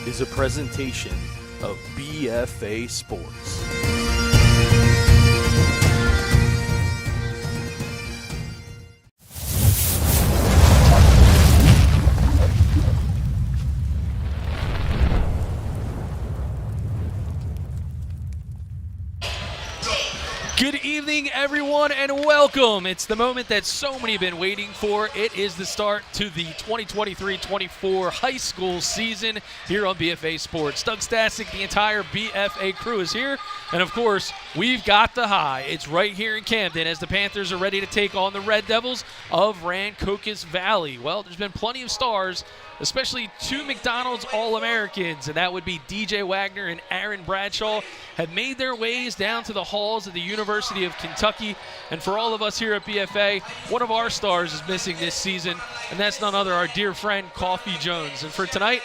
is a presentation of BFA Sports. Good evening, everyone, and welcome. It's the moment that so many have been waiting for. It is the start to the 2023-24 high school season here on BFA Sports. Doug Stasic, the entire BFA crew is here, and of course, we've got the high. It's right here in Camden as the Panthers are ready to take on the Red Devils of Rancocas Valley. Well, there's been plenty of stars, especially two McDonald's All-Americans, and that would be DJ Wagner and Aaron Bradshaw, have made their ways down to the halls of the University of Kentucky. And for all of us here at BFA, one of our stars is missing this season, and that's none other our dear friend Coffee Jones. And for tonight,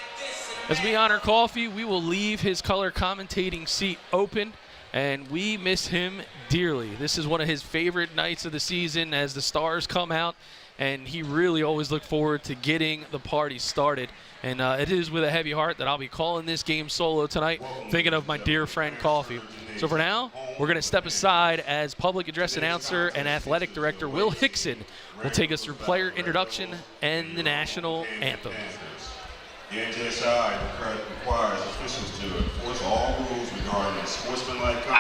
as we honor Coffee, we will leave his color commentating seat open, and we miss him dearly. This is one of his favorite nights of the season as the stars come out, and he really always looked forward to getting the party started. And it is with a heavy heart that I'll be calling this game solo tonight, thinking of my dear friend Coffee. So for now, we're going to step aside as public address announcer and athletic director Will Hickson will take us through player introduction and the national anthem. The NJSI requires officials to enforce all rules regarding sportsmanlike conduct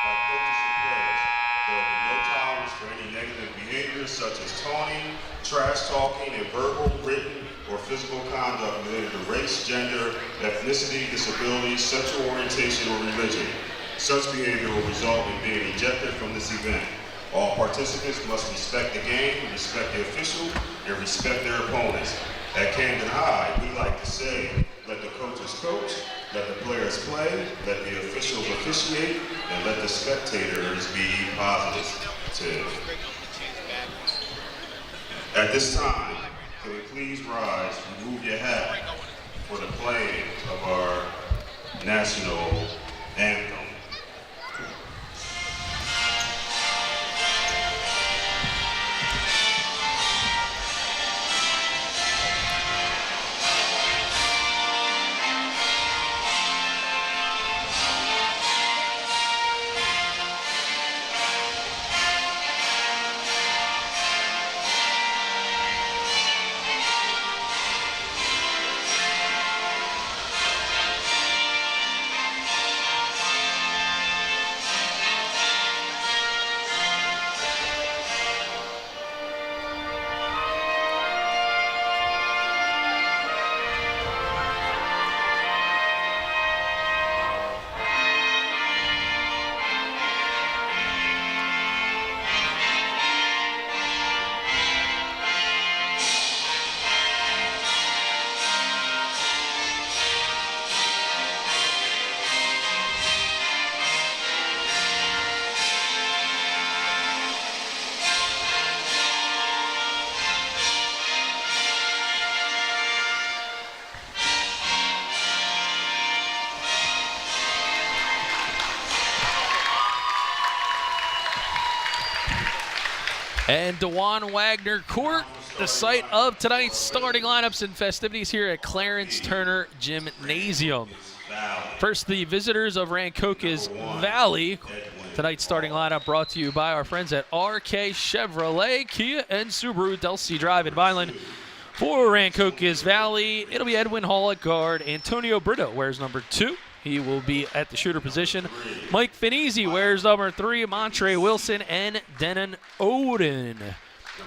by coaches and players. There will be no tolerance for any negative behaviors such as taunting, trash talking, and verbal, written, or physical conduct related to race, gender, ethnicity, disability, sexual orientation, or religion. Such behavior will result in being ejected from this event. All participants must respect the game, respect the official, and respect their opponents. At Camden High, we like to say, let the coaches coach, let the players play, let the officials officiate, and let the spectators be positive. At this time, can we please rise, remove your hat for the playing of our national anthem. And DeJuan Wagner Court, the site of tonight's starting lineups and festivities here at Clarence Turner Gymnasium. First, the visitors of Rancocas Valley. Tonight's starting lineup brought to you by our friends at RK Chevrolet, Kia, and Subaru Del C Drive in Vineland. For Rancocas Valley, it'll be Edwin Hall at guard. Antonio Brito wears number 2. He will be at the shooter position. Mike Finizzi wears number 3, Montre Wilson, and Denon Oden.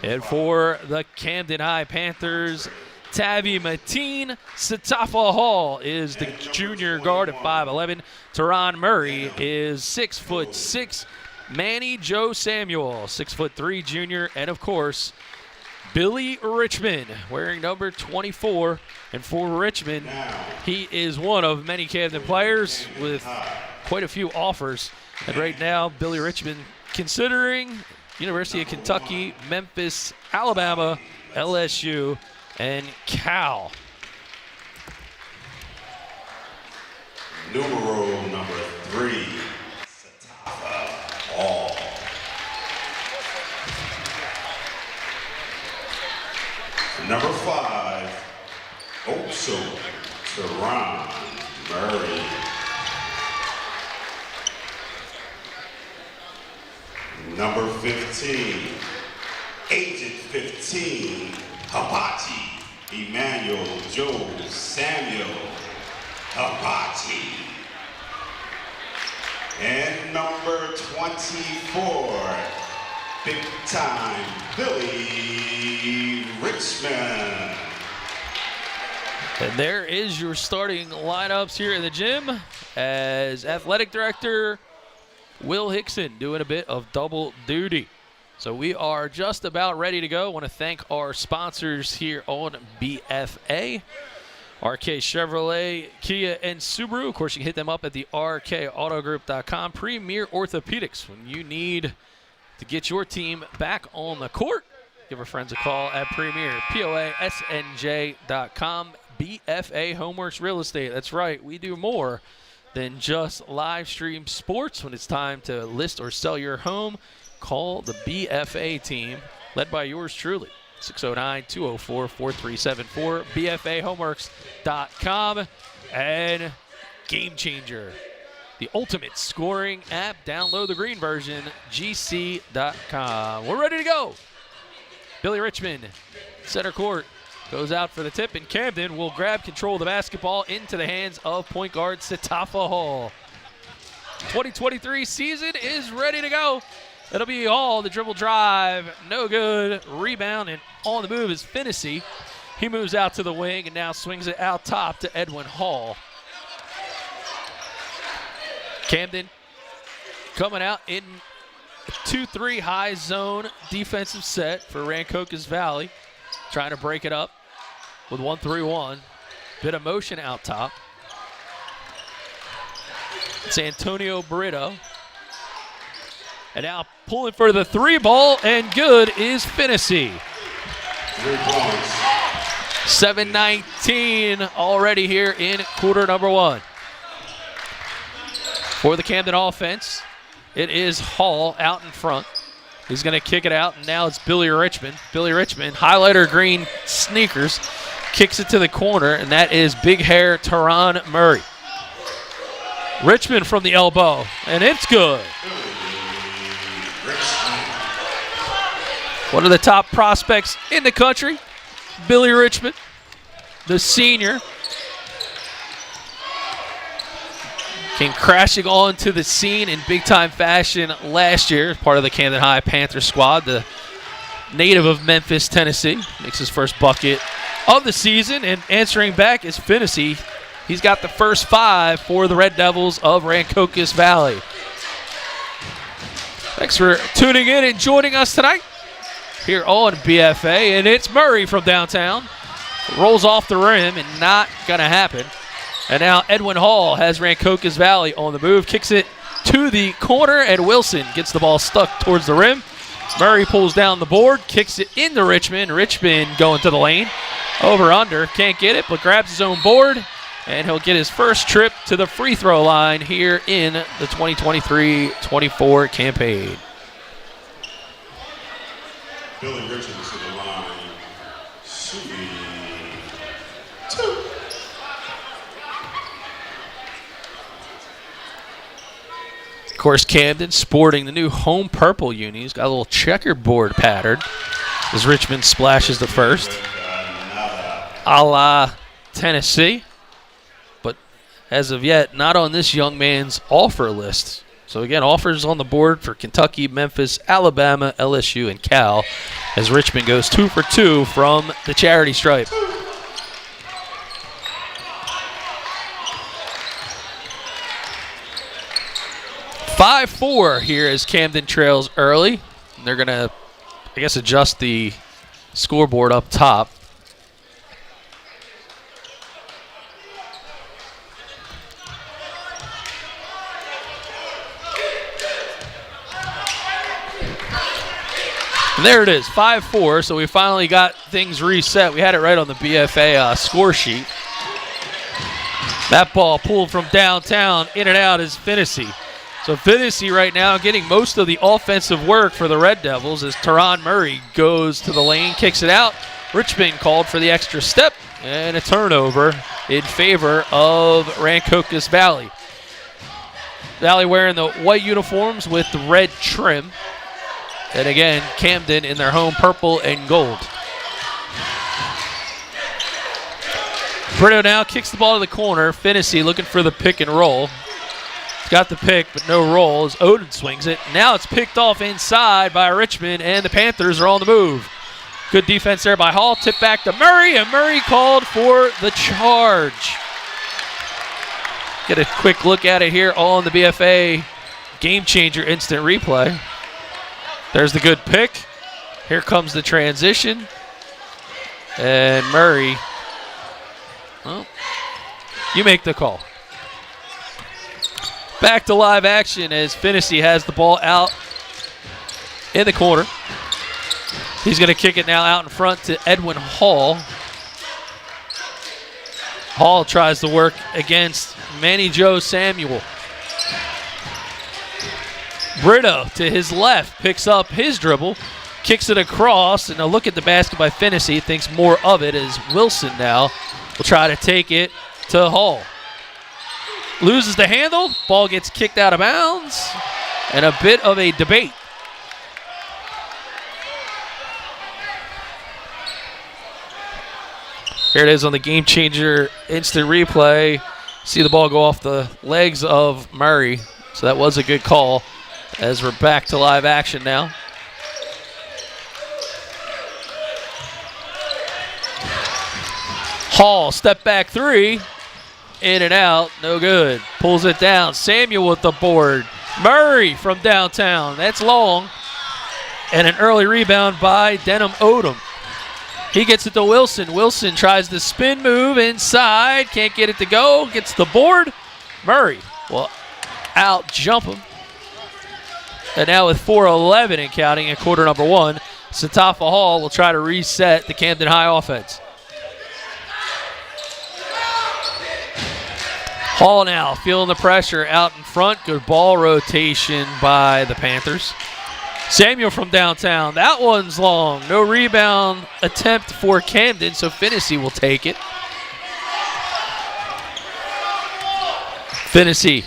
And for the Camden High Panthers, Tavi Mateen. Satafa Hall is the junior guard at 5'11". Teron Murray is 6'6". Manny Joe Samuel, 6'3", junior. And, of course, Billy Richmond wearing number 24. And for Richmond, he is one of many Camden players with quite a few offers. And right now, Billy Richmond considering University of Kentucky, Memphis, Alabama, LSU, and Cal. Numero number 3, Satafa Hall. Number 5, also Teron Murray. Number 15, Agent 15, Habati Emmanuel Joe Samuel Habati. And number 24, big time Billy Richmond. And there is your starting lineups here in the gym as athletic director Will Hickson doing a bit of double duty. So we are just about ready to go. I want to thank our sponsors here on BFA. RK Chevrolet, Kia, and Subaru. Of course, you can hit them up at the rkautogroup.com. Premier Orthopedics. When you need to get your team back on the court, give our friends a call at Premier, POASNJ.com. BFA Homeworks Real Estate. That's right. We do more than just live stream sports. When it's time to list or sell your home, call the BFA team, led by yours truly. 609-204-4374, BFAHomeworks.com, and Game Changer, the ultimate scoring app. Download the green version, gc.com. We're ready to go. Billy Richmond, center court, goes out for the tip, and Camden will grab control of the basketball into the hands of point guard Sitafa Hall. 2023 season is ready to go. It'll be all the dribble drive, no good, rebound, and on the move is Finney. He moves out to the wing and now swings it out top to Edwin Hall. Camden coming out in 2-3 high zone defensive set for Rancocas Valley, trying to break it up with 1-3-1. Bit of motion out top. It's Antonio Brito. And now pulling for the three ball, and good is Finney. 7:19 already here in quarter number one. For the Camden offense, it is Hall out in front. He's going to kick it out, and now it's Billy Richmond. Billy Richmond, highlighter green sneakers, kicks it to the corner, and that is big hair Teron Murray. Richmond from the elbow, and it's good. One of the top prospects in the country, Billy Richmond, the senior. Came crashing onto the scene in big-time fashion last year as part of the Camden High Panthers squad. The native of Memphis, Tennessee, makes his first bucket of the season, and answering back is Finney. He's got the first five for the Red Devils of Rancocas Valley. Thanks for tuning in and joining us tonight here on BFA, and it's Murray from downtown. Rolls off the rim and not going to happen. And now Edwin Hall has Rancocas Valley on the move, kicks it to the corner, and Wilson gets the ball stuck towards the rim. Murray pulls down the board, kicks it into Richmond. Richmond going to the lane. Over under, can't get it, but grabs his own board, and he'll get his first trip to the free throw line here in the 2023-24 campaign. Billy Richards to the line, shooting two. Of course, Camden sporting the new home purple unis. Got a little checkerboard pattern as Richmond splashes the first. A la Tennessee. But as of yet, not on this young man's offer list. So again, offers on the board for Kentucky, Memphis, Alabama, LSU, and Cal as Richmond goes 2 for 2 from the charity stripe. 5-4 here as Camden trails early. They're going to, I guess, adjust the scoreboard up top. And there it is, 5-4, so we finally got things reset. We had it right on the BFA score sheet. That ball pulled from downtown, in and out is Finney. So Finney right now getting most of the offensive work for the Red Devils as Teron Murray goes to the lane, kicks it out. Richmond called for the extra step, and a turnover in favor of Rancocas Valley. Valley wearing the white uniforms with the red trim. And again, Camden in their home purple and gold. Brito now kicks the ball to the corner. Finney looking for the pick and roll. He's got the pick, but no roll as Odin swings it. Now it's picked off inside by Richmond, and the Panthers are on the move. Good defense there by Hall. Tip back to Murray, and Murray called for the charge. Get a quick look at it here on the BFA Game Changer instant replay. There's the good pick. Here comes the transition. And Murray, well, you make the call. Back to live action as Finney has the ball out in the corner. He's going to kick it now out in front to Edwin Hall. Hall tries to work against Manny Joe Samuel. Brito to his left picks up his dribble, kicks it across, and a look at the basket by Finney. Thinks more of it as Wilson now will try to take it to Hall. Loses the handle, ball gets kicked out of bounds, and a bit of a debate. Here it is on the Game Changer instant replay. See the ball go off the legs of Murray, so that was a good call as we're back to live action now. Hall, step back three. In and out, no good. Pulls it down. Samuel with the board. Murray from downtown. That's long. And an early rebound by Denham Odom. He gets it to Wilson. Wilson tries the spin move inside. Can't get it to go. Gets the board. Murray will out jump him. And now with 4:11 and counting in quarter number one, Satafa Hall will try to reset the Camden High offense. Hall now feeling the pressure out in front. Good ball rotation by the Panthers. Samuel from downtown. That one's long. No rebound attempt for Camden, so Finney will take it. Finney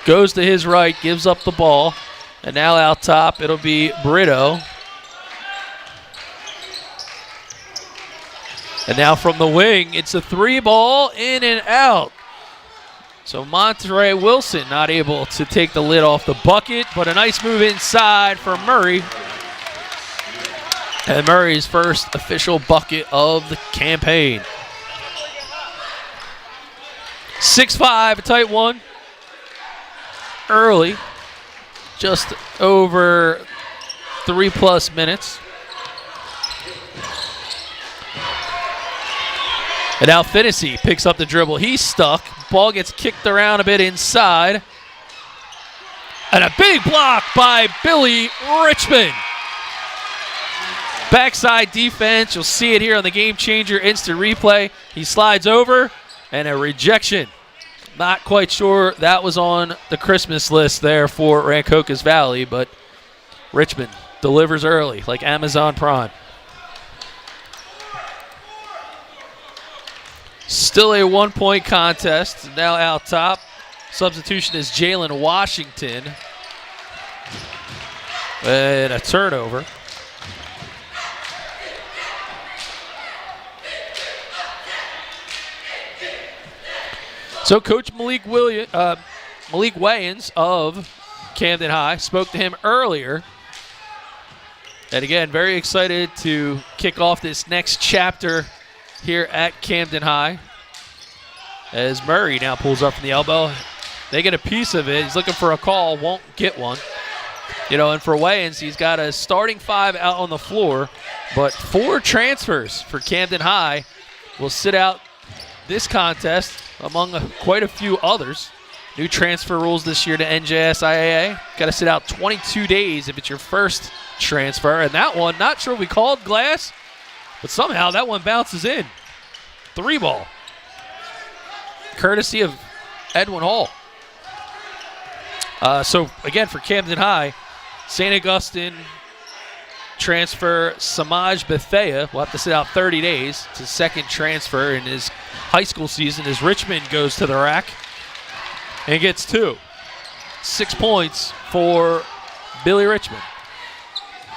goes to his right, gives up the ball. And now out top, it'll be Brito. And now from the wing, it's a three ball in and out. So Monterey Wilson not able to take the lid off the bucket, but a nice move inside for Murray. And Murray's first official bucket of the campaign. 6-5, a tight one. Early, just over 3+ minutes. And now Finney picks up the dribble. He's stuck. Ball gets kicked around a bit inside. And a big block by Billy Richmond. Backside defense. You'll see it here on the Game Changer instant replay. He slides over and a rejection. Not quite sure that was on the Christmas list there for Rancocas Valley, but Richmond delivers early like Amazon Prime. Still a 1-point contest. Now out top. Substitution is Jalen Washington. And a turnover. So Coach Malik Wayans of Camden High spoke to him earlier. And again, very excited to kick off this next chapter here at Camden High. As Murray now pulls up from the elbow. They get a piece of it. He's looking for a call, won't get one. You know, and for Wayans, he's got a starting 5 out on the floor, but 4 transfers for Camden High will sit out this contest among quite a few others. New transfer rules this year to NJSIAA. Got to sit out 22 days if it's your first transfer. And that one, not sure we called glass, but somehow that one bounces in. 3 ball. Courtesy of Edwin Hall. So, again, for Camden High, St. Augustine, transfer Samaj Bethea will have to sit out 30 days. It's his second transfer in his high school season as Richmond goes to the rack and gets 2. 6 points for Billy Richmond.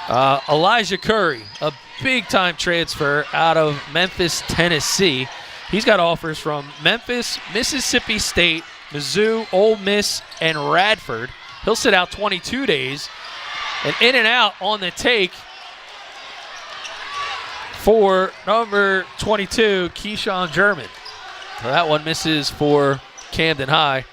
Elijah Curry, a big-time transfer out of Memphis, Tennessee. He's got offers from Memphis, Mississippi State, Mizzou, Ole Miss, and Radford. He'll sit out 22 days. And in and out on the take for number 22, Keyshawn German. So that one misses for Camden High.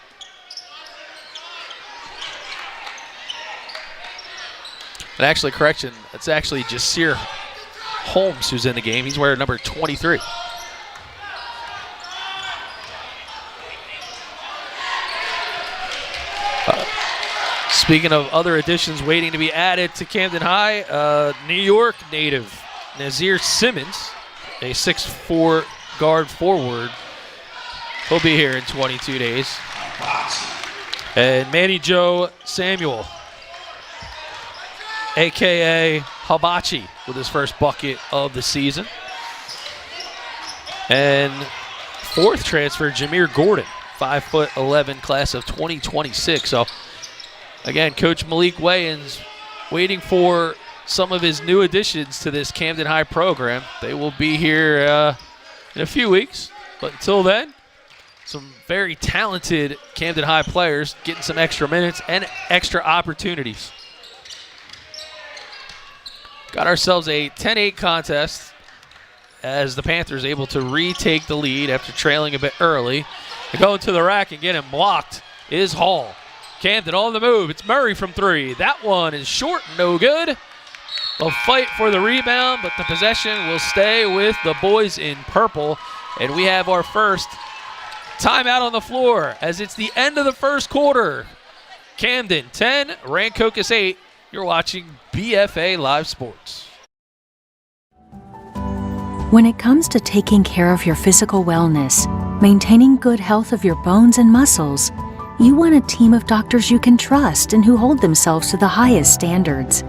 And actually, correction, it's actually Jasir Holmes who's in the game. He's wearing number 23. Speaking of other additions waiting to be added to Camden High, New York native Nazir Simmons, a 6'4" guard forward. He'll be here in 22 days. And Manny Joe Samuel, a.k.a. Hibachi, with his first bucket of the season. And fourth transfer, Jameer Gordon, 5'11", class of 2026. So, again, Coach Malik Wayans waiting for some of his new additions to this Camden High program. They will be here in a few weeks. But until then, some very talented Camden High players getting some extra minutes and extra opportunities. Got ourselves a 10-8 contest as the Panthers able to retake the lead after trailing a bit early. And going to the rack and getting blocked is Hall. Camden on the move. It's Murray from 3. That one is short, no good. They'll fight for the rebound, but the possession will stay with the boys in purple. And we have our first timeout on the floor as it's the end of the first quarter. Camden 10, Rancocas 8. You're watching BFA Live Sports. When it comes to taking care of your physical wellness, maintaining good health of your bones and muscles, you want a team of doctors you can trust and who hold themselves to the highest standards.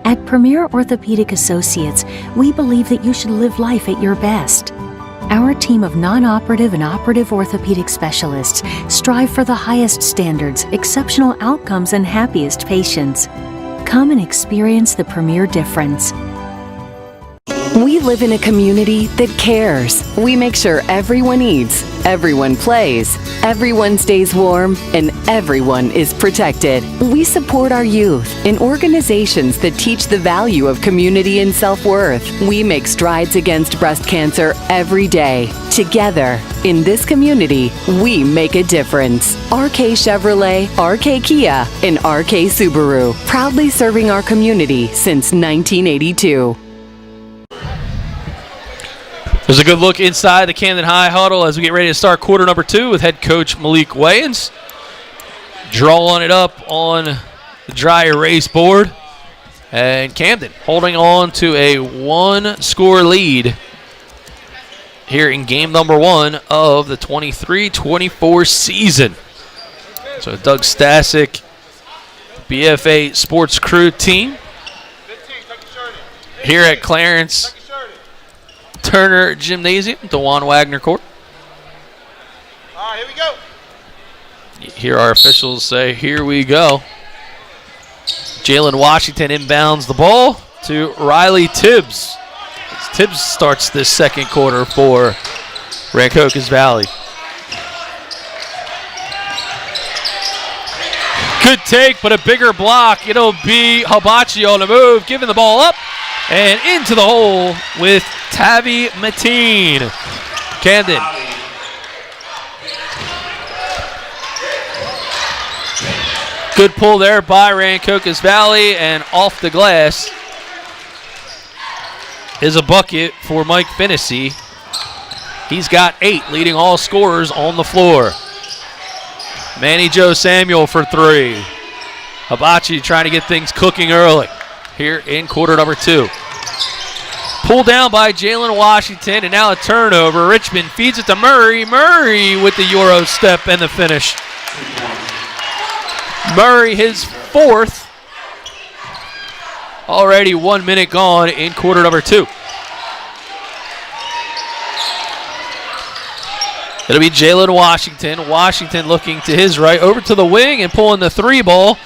At Premier Orthopedic Associates, we believe that you should live life at your best. Our team of non-operative and operative orthopedic specialists strive for the highest standards, exceptional outcomes, and happiest patients. Come and experience the Premier difference. We live in a community that cares. We make sure everyone eats, everyone plays, everyone stays warm, and everyone is protected. We support our youth in organizations that teach the value of community and self-worth. We make strides against breast cancer every day. Together, in this community, we make a difference. RK Chevrolet, RK Kia, and RK Subaru, proudly serving our community since 1982. There's a good look inside the Camden High huddle as we get ready to start quarter number 2 with head coach Malik Wayans. Drawing it up on the dry erase board. And Camden holding on to a 1-score lead here in game number 1 of the 23-24 season. So Doug Stasic, BFA Sports Crew team here at Clarence Turner Gymnasium, DeJuan Wagner Court. All right, here we go. Hear our officials say, here we go. Jalen Washington inbounds the ball to Riley Tibbs. As Tibbs starts this second quarter for Rancocas Valley. Good take, but a bigger block. It'll be Hibachi on the move, giving the ball up and into the hole with Tavi Mateen. Camden. Good pull there by Rancocas Valley, and off the glass is a bucket for Mike Finnessy. He's got 8, leading all scorers on the floor. Manny Joe Samuel for 3. Hibachi trying to get things cooking early here in quarter number 2. Pulled down by Jalen Washington, and now a turnover. Richmond feeds it to Murray. Murray with the Euro step and the finish. Murray, his 4th. Already 1 minute gone in quarter number 2. It'll be Jalen Washington. Washington looking to his right, over to the wing and pulling the 3 ball.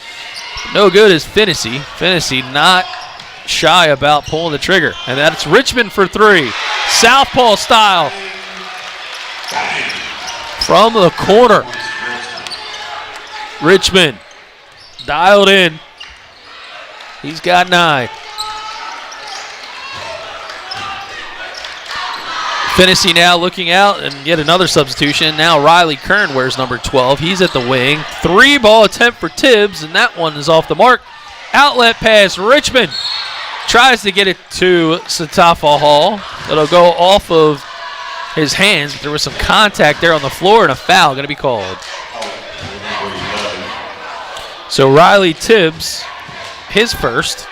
No good is Finney. Finney not shy about pulling the trigger. And that's Richmond for 3. Southpaw style. From the corner. Richmond dialed in. He's got 9. Finney now looking out and yet another substitution. Now Riley Kern wears number 12. He's at the wing. 3 ball attempt for Tibbs, and that one is off the mark. Outlet pass. Richmond tries to get it to Satafa Hall. It'll go off of his hands, but there was some contact there on the floor and a foul going to be called. So Riley Tibbs, his first.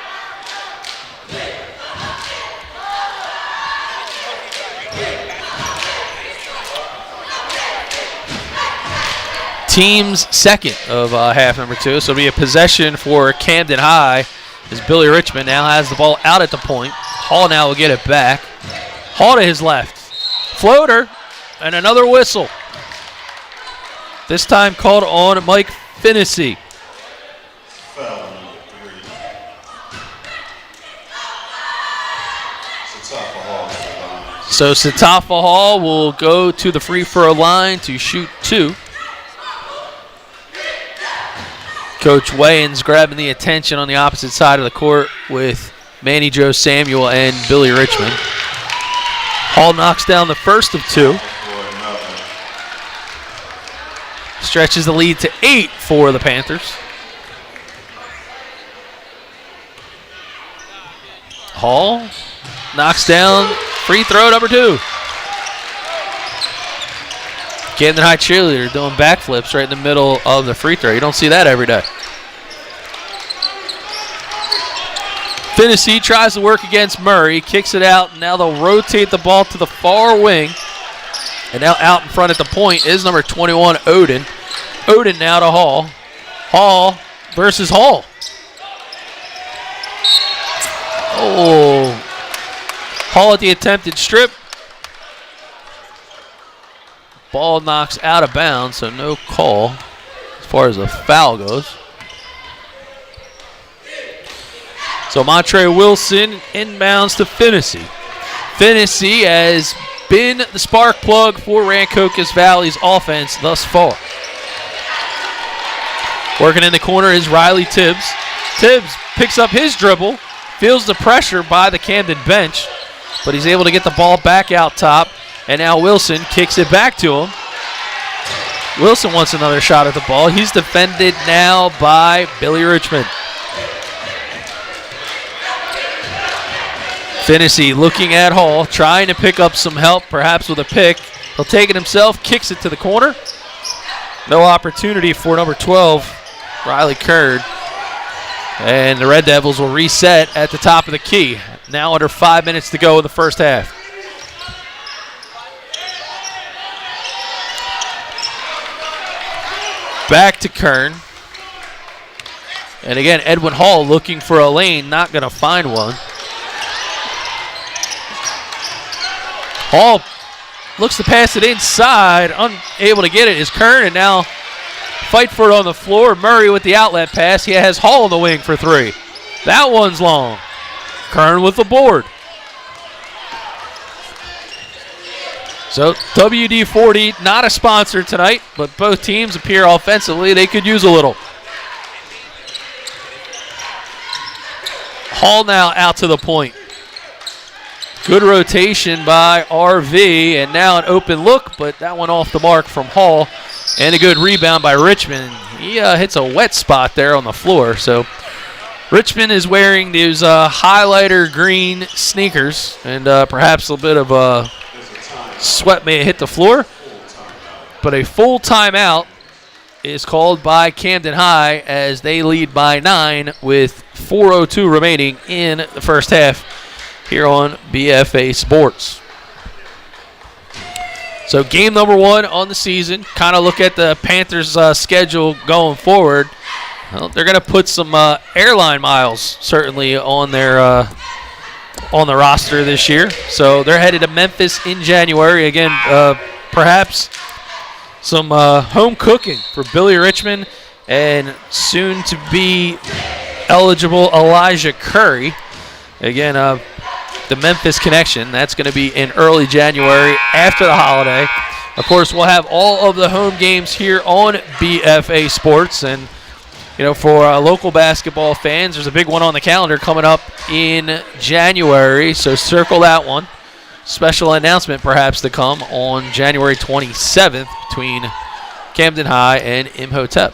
Team's second of half number 2. So it'll be a possession for Camden High as Billy Richmond now has the ball out at the point. Hall now will get it back. Hall to his left. Floater and another whistle. This time called on Mike Finney. So Satafa Hall will go to the free throw line to shoot 2. Coach Wayans grabbing the attention on the opposite side of the court with Manny Joe Samuel and Billy Richmond. Hall knocks down the first of 2. Stretches the lead to 8 for the Panthers. Hall knocks down free throw number 2. Camden High cheerleader doing backflips right in the middle of the free throw. You don't see that every day. Finney tries to work against Murray, kicks it out, and now they'll rotate the ball to the far wing. And now out in front at the point is number 21, Odin. Odin now to Hall. Hall versus Hall. Oh. Hall at the attempted strip. Ball knocks out of bounds, so no call as far as the foul goes. So Montre Wilson inbounds to Finney. Finney has been the spark plug for Rancocas Valley's offense thus far. Working in the corner is Riley Tibbs. Tibbs picks up his dribble, feels the pressure by the Camden bench, but he's able to get the ball back out top. And now Wilson kicks it back to him. Wilson wants another shot at the ball. He's defended now by Billy Richmond. Finney looking at Hall, trying to pick up some help, perhaps with a pick. He'll take it himself, kicks it to the corner. No opportunity for number 12, Riley Kern. And the Red Devils will reset at the top of the key. Now under 5 minutes to go in the first half. Back to Kern. And again, Edwin Hall looking for a lane, not going to find one. Hall looks to pass it inside, unable to get it is Kern, and now fight for it on the floor. Murray with the outlet pass. He has Hall on the wing for 3. That one's long. Kern with the board. So WD-40, not a sponsor tonight, but both teams appear offensively. They could use a little. Hall now out to the point. Good rotation by RV, and now an open look, but that one off the mark from Hall. And a good rebound by Richmond. He hits a wet spot there on the floor. So Richmond is wearing these highlighter green sneakers, and perhaps a bit of a sweat may have hit the floor. But a full timeout is called by Camden High as they lead by 9 with 4:02 remaining in the first half here on BFA Sports. So game number 1 on the season. Kind of look at the Panthers' schedule going forward. Well, they're going to put some airline miles certainly on their on the roster this year. So they're headed to Memphis in January. Again, perhaps some home cooking for Billy Richmond and soon to be eligible Elijah Curry. Again, the Memphis connection. That's going to be in early January after the holiday. Of course, we'll have all of the home games here on BFA Sports. And, you know, for local basketball fans, there's a big one on the calendar coming up in January. So circle that one. Special announcement perhaps to come on January 27th between Camden High and Imhotep.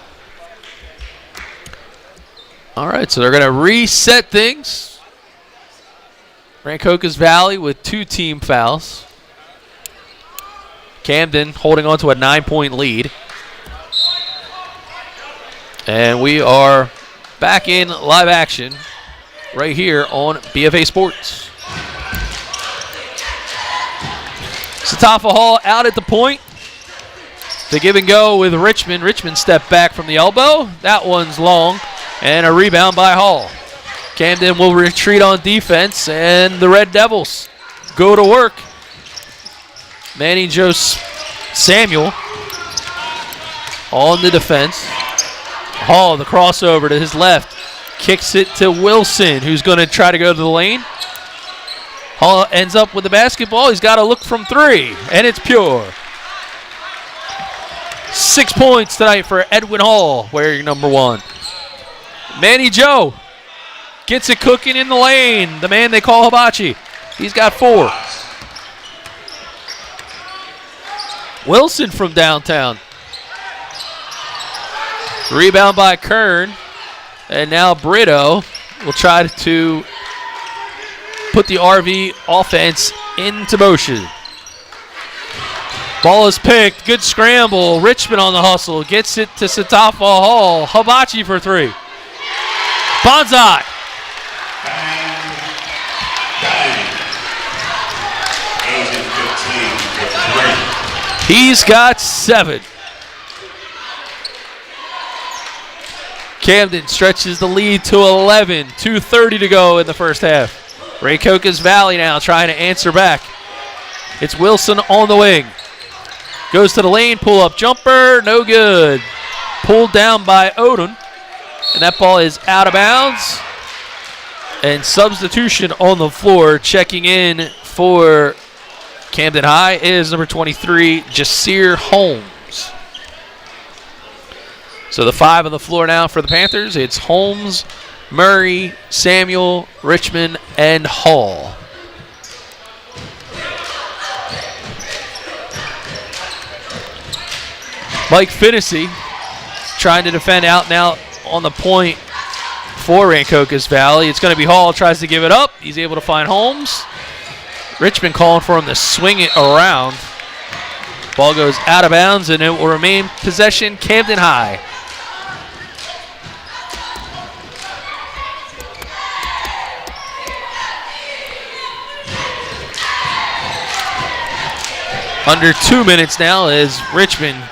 All right, so they're going to reset things. Rancocas Valley with 2 team fouls. Camden holding on to a 9-point lead. And we are back in live action right here on BFA Sports. Satafa Hall out at the point. The give and go with Richmond. Richmond stepped back from the elbow. That one's long. And a rebound by Hall. Camden will retreat on defense, and the Red Devils go to work. Manny Joe Samuel on the defense. Hall, the crossover to his left, kicks it to Wilson, who's going to try to go to the lane. Hall ends up with the basketball. He's got to look from 3, and it's pure. 6 points tonight for Edwin Hall, wearing number 1. Manny Joe gets it cooking in the lane. The man they call Hibachi. He's got 4. Wilson from downtown. Rebound by Kern. And now Brito will try to put the RV offense into motion. Ball is picked. Good scramble. Richmond on the hustle. Gets it to Satafa Hall. Hibachi for 3. Bonsai. He's got 7. Camden stretches the lead to 11. 2:30 to go in the first half. Rancocas Valley now trying to answer back. It's Wilson on the wing. Goes to the lane, pull-up jumper, no good. Pulled down by Odin. And that ball is out of bounds. And substitution on the floor, checking in for Camden High is number 23, Jasir Holmes. So the 5 on the floor now for the Panthers. It's Holmes, Murray, Samuel, Richmond, and Hall. Mike Finnessy trying to defend out now on the point for Rancocas Valley. It's going to be Hall, tries to give it up. He's able to find Holmes. Richmond calling for him to swing it around. Ball goes out of bounds, and it will remain possession Camden High. Under 2 minutes now as Richmond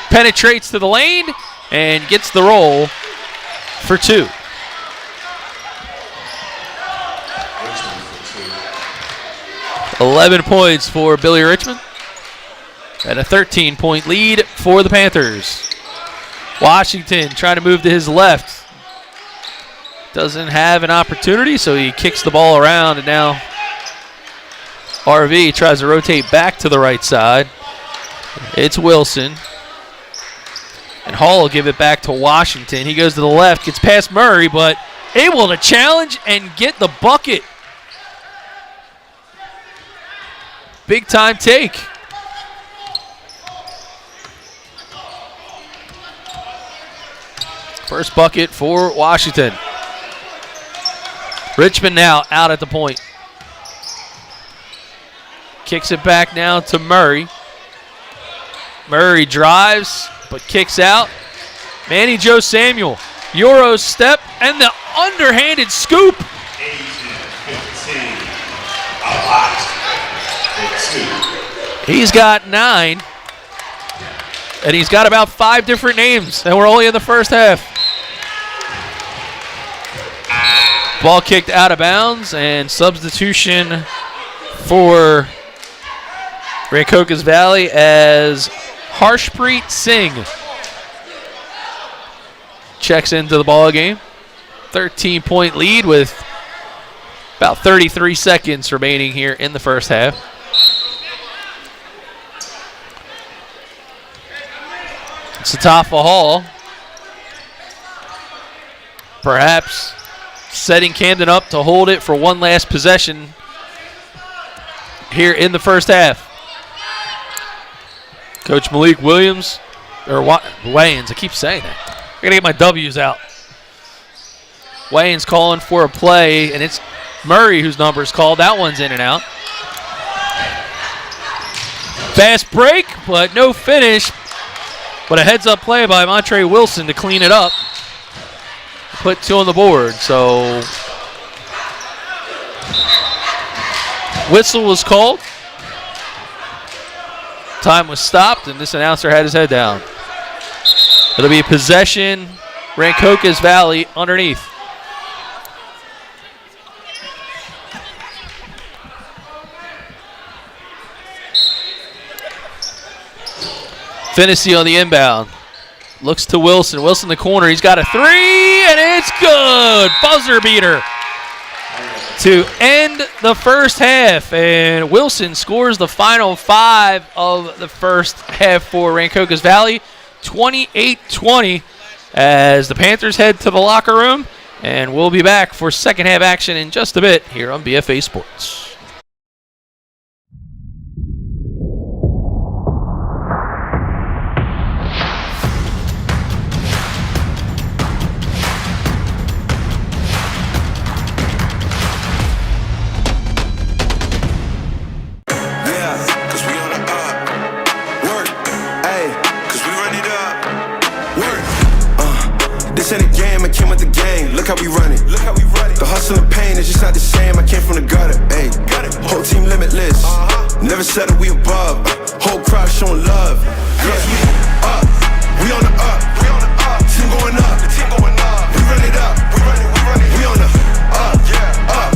penetrates to the lane and gets the roll for 2. Richmond for 2. 11 points for Billy Richmond. And a 13-point lead for the Panthers. Washington trying to move to his left. Doesn't have an opportunity, so he kicks the ball around, and now RV tries to rotate back to the right side. It's Wilson. And Hall will give it back to Washington. He goes to the left, gets past Murray, but able to challenge and get the bucket. Big time take. First bucket for Washington. Richmond now out at the point. Kicks it back now to Murray. Murray drives, but kicks out. Manny Joe Samuel. Euro step and the underhanded scoop. 18-15. A lot for 2. He's got 9. And he's got about 5 different names, and we're only in the first half. Ball kicked out of bounds, and substitution for Rancocas Valley as Harshpreet Singh checks into the ball game. 13-point lead with about 33 seconds remaining here in the first half. Satafa Hall perhaps setting Camden up to hold it for one last possession here in the first half. Coach Malik Williams, or Wayans, I keep saying that. I gotta get my W's out. Wayans calling for a play, and it's Murray whose number is called. That one's in and out. Fast break, but no finish. But a heads-up play by Montre Wilson to clean it up. Put 2 on the board, so whistle was called. Time was stopped, and this announcer had his head down. It'll be possession, Rancocas Valley underneath. Finney on the inbound. Looks to Wilson. Wilson in the corner. He's got a 3, and it's good. Buzzer beater to end the first half. And Wilson scores the final 5 of the first half for Rancocas Valley. 28-20 as the Panthers head to the locker room. And we'll be back for second half action in just a bit here on BFA Sports. This ain't a game, I came with the game. Look how we run it. The hustle and pain is just not the same. I came from the gutter. Ayy, whole team limitless. Never settle, we above. Whole crowd showing love. Girls, we up. We on the up. Team going up. We run it up. We on the up. Up.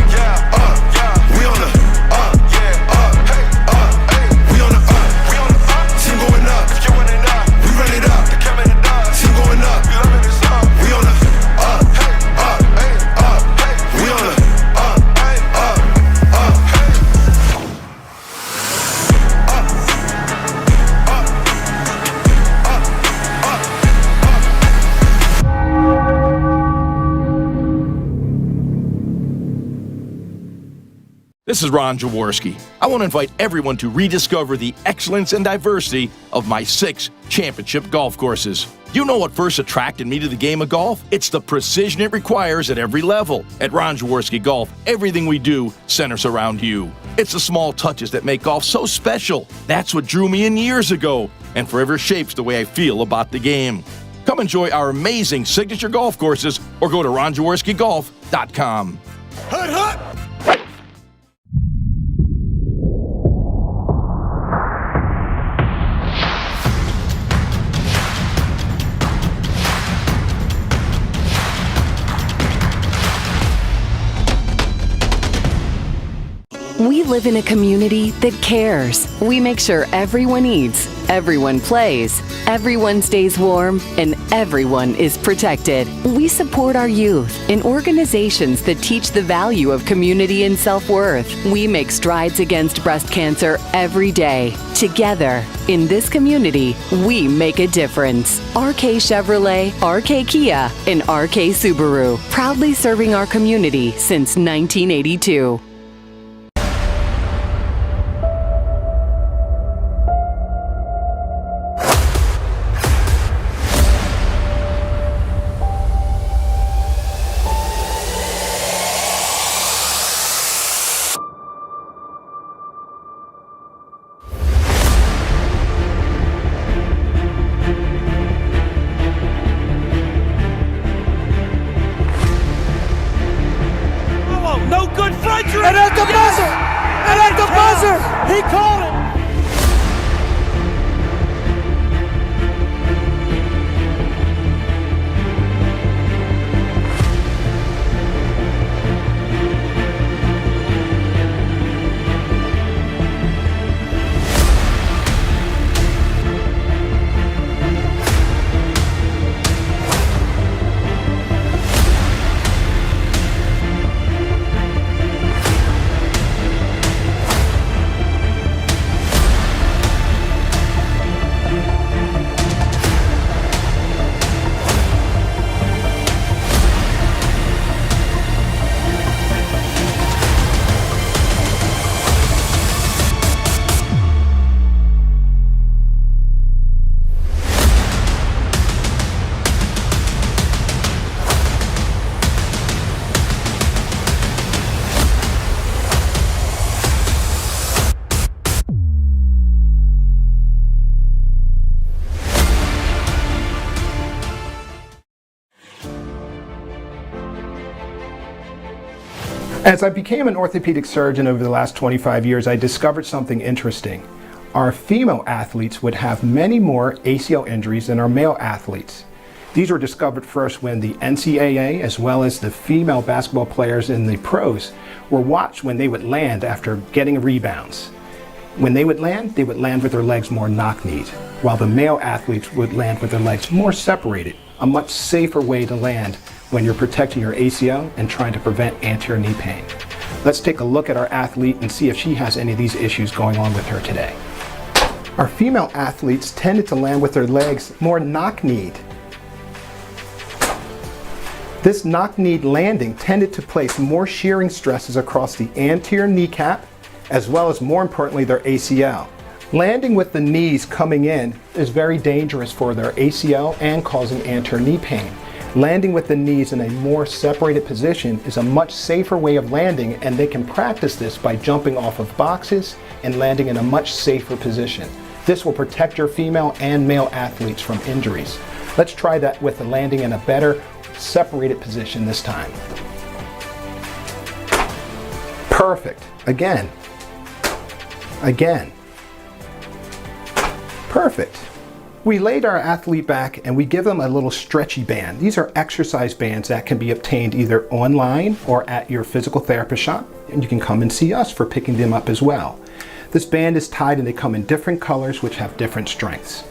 We on the up. Up. We on the up. Team going up. We run it up. Team going up. We on the up. We on the This is Ron Jaworski. I want to invite everyone to rediscover the excellence and diversity of my 6 championship golf courses. You know what first attracted me to the game of golf? It's the precision it requires at every level. At Ron Jaworski Golf, everything we do centers around you. It's the small touches that make golf so special. That's what drew me in years ago and forever shapes the way I feel about the game. Come enjoy our amazing signature golf courses or go to ronjaworskigolf.com. Hut, hut. We live in a community that cares. We make sure everyone eats, everyone plays, everyone stays warm, and everyone is protected. We support our youth in organizations that teach the value of community and self-worth. We make strides against breast cancer every day. Together, in this community, we make a difference. RK Chevrolet, RK Kia, and RK Subaru, proudly serving our community since 1982. And at the buzzer! And at the buzzer! He called it! As I became an orthopedic surgeon over the last 25 years, I discovered something interesting. Our female athletes would have many more ACL injuries than our male athletes. These were discovered first when the NCAA, as well as the female basketball players in the pros, were watched when they would land after getting rebounds. When they would land with their legs more knock-kneed, while the male athletes would land with their legs more separated, a much safer way to land when you're protecting your ACL and trying to prevent anterior knee pain. Let's take a look at our athlete and see if she has any of these issues going on with her today. Our female athletes tended to land with their legs more knock-kneed. This knock-kneed landing tended to place more shearing stresses across the anterior kneecap, as well as, more importantly, their ACL. Landing with the knees coming in is very dangerous for their ACL and causing anterior knee pain. Landing with the knees in a more separated position is a much safer way of landing, and they can practice this by jumping off of boxes and landing in a much safer position. This will protect your female and male athletes from injuries. Let's try that with the landing in a better separated position this time. Perfect. Again. Again. Perfect. We laid our athlete back and we give them a little stretchy band. These are exercise bands that can be obtained either online or at your physical therapist shop, and you can come and see us for picking them up as well. This band is tied and they come in different colors which have different strengths.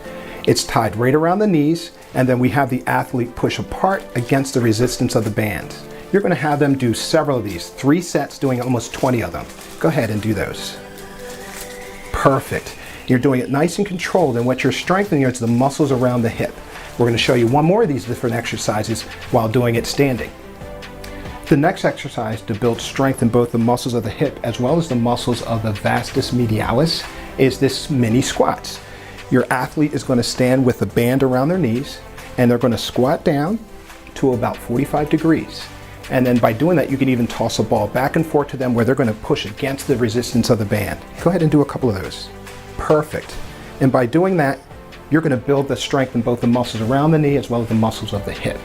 It's tied right around the knees, and then we have the athlete push apart against the resistance of the band. You're going to have them do several of these, 3 sets doing almost 20 of them. Go ahead and do those. Perfect. You're doing it nice and controlled, and what you're strengthening is the muscles around the hip. We're going to show you one more of these different exercises while doing it standing. The next exercise to build strength in both the muscles of the hip as well as the muscles of the vastus medialis is this mini squats. Your athlete is going to stand with a band around their knees, and they're going to squat down to about 45 degrees. And then by doing that, you can even toss a ball back and forth to them where they're going to push against the resistance of the band. Go ahead and do a couple of those. Perfect. And by doing that, you're going to build the strength in both the muscles around the knee as well as the muscles of the hip.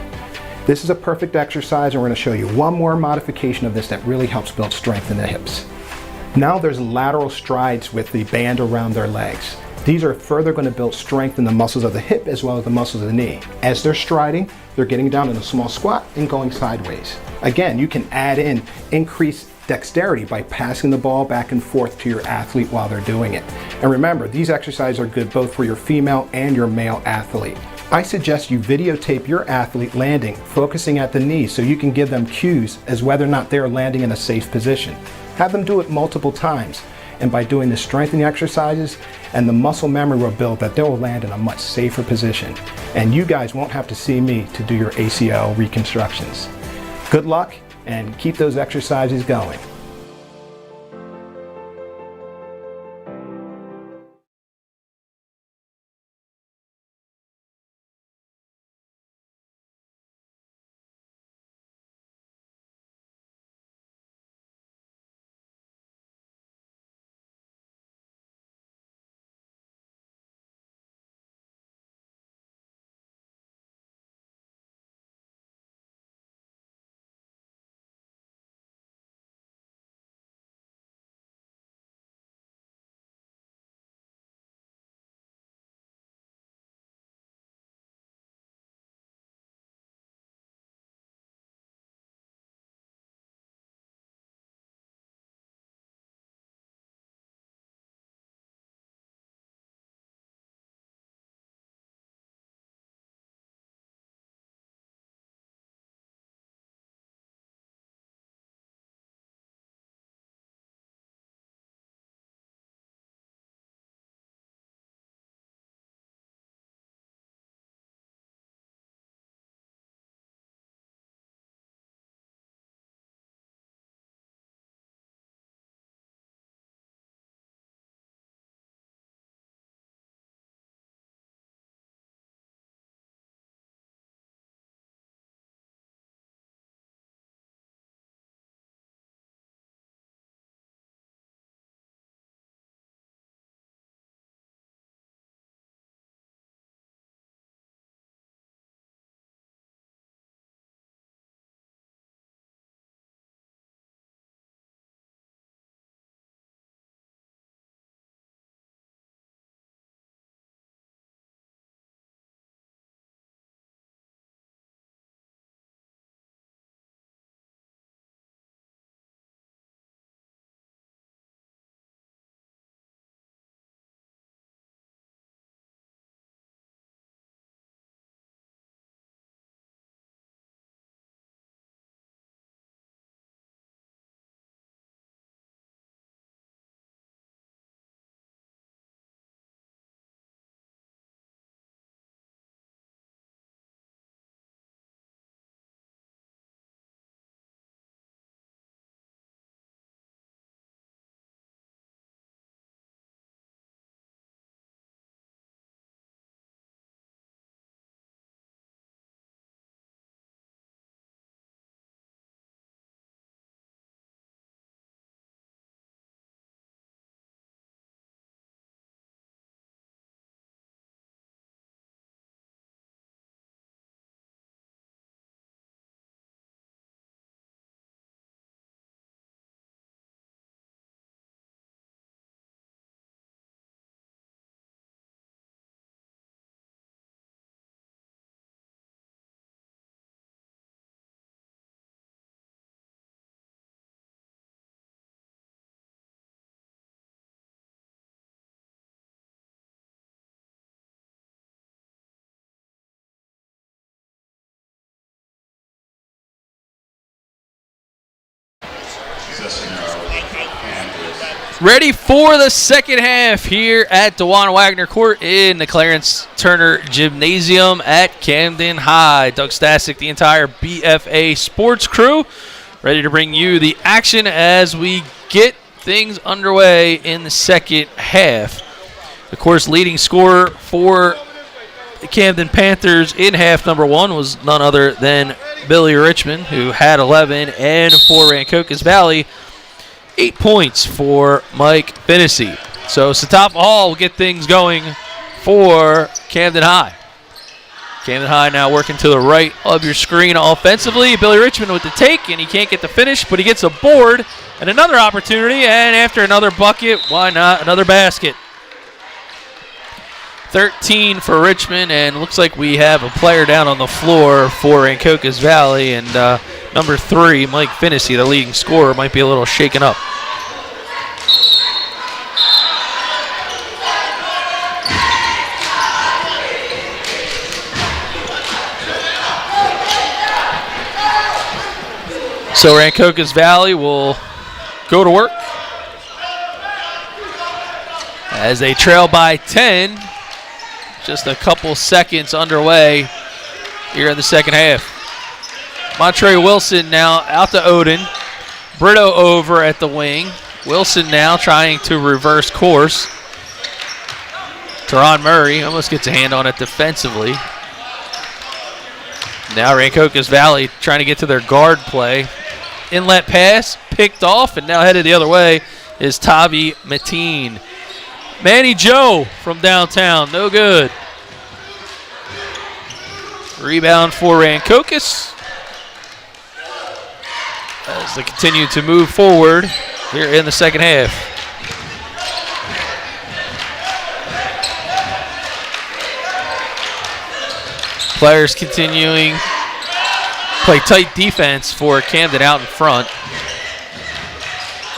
This is a perfect exercise, and we're going to show you one more modification of this that really helps build strength in the hips. Now there's lateral strides with the band around their legs. These are further going to build strength in the muscles of the hip as well as the muscles of the knee. As they're striding, they're getting down in a small squat and going sideways. Again, you can add in increased dexterity by passing the ball back and forth to your athlete while they're doing it. And remember, these exercises are good both for your female and your male athlete. I suggest you videotape your athlete landing, focusing at the knee, so you can give them cues as whether or not they're landing in a safe position. Have them do it multiple times, and by doing the strengthening exercises and the muscle memory will build that they'll land in a much safer position. And you guys won't have to see me to do your ACL reconstructions. Good luck, and keep those exercises going. Ready for the second half here at DeJuan Wagner Court in the Clarence Turner Gymnasium at Camden High. Doug Stasic, the entire BFA Sports crew, ready to bring you the action as we get things underway in the second half. Of course, leading scorer for the Camden Panthers in half number one was none other than Billy Richmond, who had 11, and for Rancocas Valley, 8 points for Mike Finnessy. So Satapa Hall will get things going for Camden High. Camden High now working to the right of your screen offensively. Billy Richmond with the take, and he can't get the finish, but he gets a board and another opportunity, and after another bucket, why not another basket? 13 for Richmond, and looks like we have a player down on the floor for Rancocas Valley, and number 3, Mike Finnessy, the leading scorer, might be a little shaken up. So Rancocas Valley will go to work as they trail by 10. Just a couple seconds underway here in the second half. Montre Wilson now out to Odin. Brito over at the wing. Wilson now trying to reverse course. Teron Murray almost gets a hand on it defensively. Now Rancocas Valley trying to get to their guard play. Inlet pass, picked off, and now headed the other way is Tavi Mateen. Manny Joe from downtown, no good. Rebound for Rancocas as they continue to move forward here in the second half. Players continuing play tight defense for Camden out in front.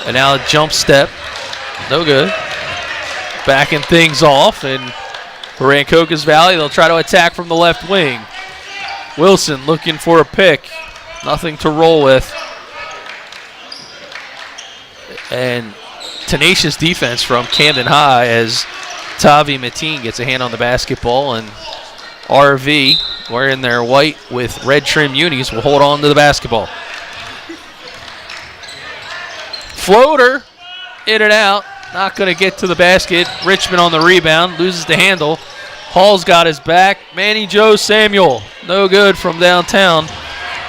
And now a jump step, no good. Backing things off, and for Rancocas Valley, they'll try to attack from the left wing. Wilson looking for a pick, nothing to roll with. And tenacious defense from Camden High as Tavi Mateen gets a hand on the basketball, and RV, wearing their white with red trim unis, will hold on to the basketball. Floater, in and out. Not going to get to the basket. Richmond on the rebound, loses the handle. Hall's got his back. Manny Joe Samuel, no good from downtown.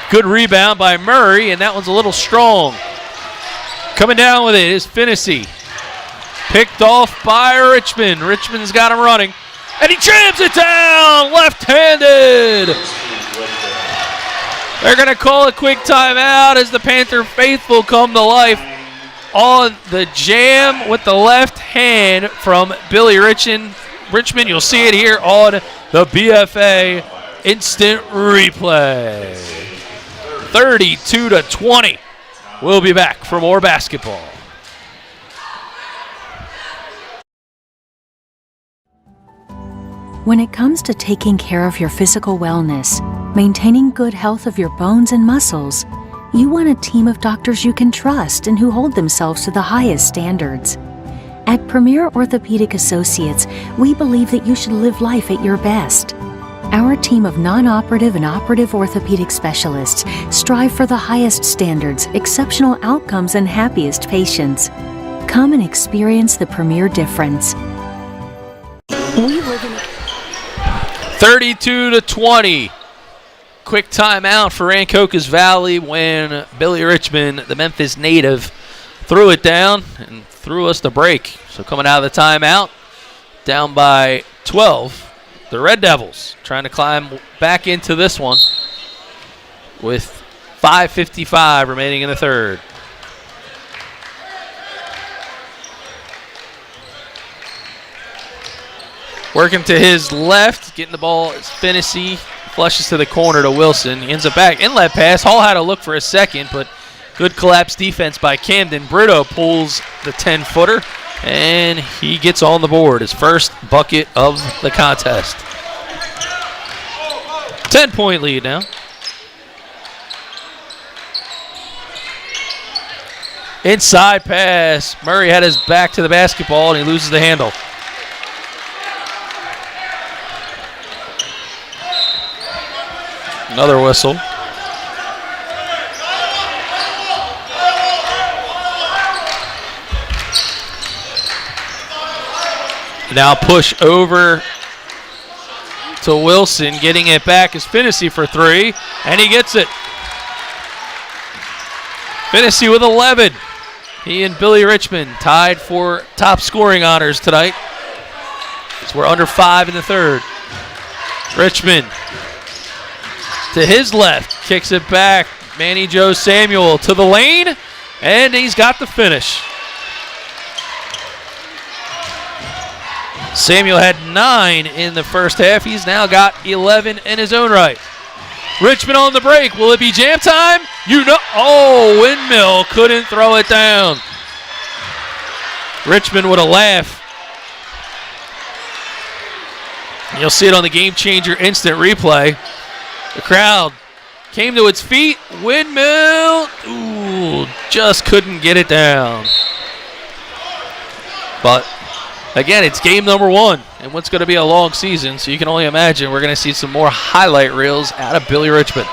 Good rebound by Murray, and that one's a little strong. Coming down with it is Finnessy. Picked off by Richmond. Richmond's got him running, and he jams it down, left-handed. They're going to call a quick timeout as the Panther faithful come to life on the jam with the left hand from Billy Richmond. You'll see it here on the BFA instant replay. 32-20. We'll be back for more basketball. When it comes to taking care of your physical wellness, maintaining good health of your bones and muscles, you want a team of doctors you can trust and who hold themselves to the highest standards. At Premier Orthopedic Associates, we believe that you should live life at your best. Our team of non-operative and operative orthopedic specialists strive for the highest standards, exceptional outcomes, and happiest patients. Come and experience the Premier difference. We live in 32-20. Quick timeout for Rancocas Valley when Billy Richmond, the Memphis native, threw it down and threw us the break. So coming out of the timeout, down by 12. The Red Devils trying to climb back into this one with 5:55 remaining in the third. Working to his left, getting the ball is Finnessy. Flushes to the corner to Wilson. He ends up back. Inlet pass. Hall had to look for a second, but good collapse defense by Camden. Brito pulls the 10-footer, and he gets on the board. His first bucket of the contest. 10-point lead now. Inside pass. Murray had his back to the basketball, and he loses the handle. Another whistle. Now push over to Wilson. Getting it back is Finney for three, and he gets it. Finney with 11. He and Billy Richmond tied for top scoring honors tonight. So we're under 5 in the third. Richmond to his left, kicks it back. Manny Joe Samuel to the lane, and he's got the finish. Samuel had 9 in the first half. He's now got 11 in his own right. Richmond on the break. Will it be jam time? Oh, Windmill couldn't throw it down. Richmond with a laugh. You'll see it on the Game Changer instant replay. The crowd came to its feet. Windmill, just couldn't get it down. But again, it's game number 1 and what's going to be a long season, so you can only imagine we're going to see some more highlight reels out of Billy Richmond.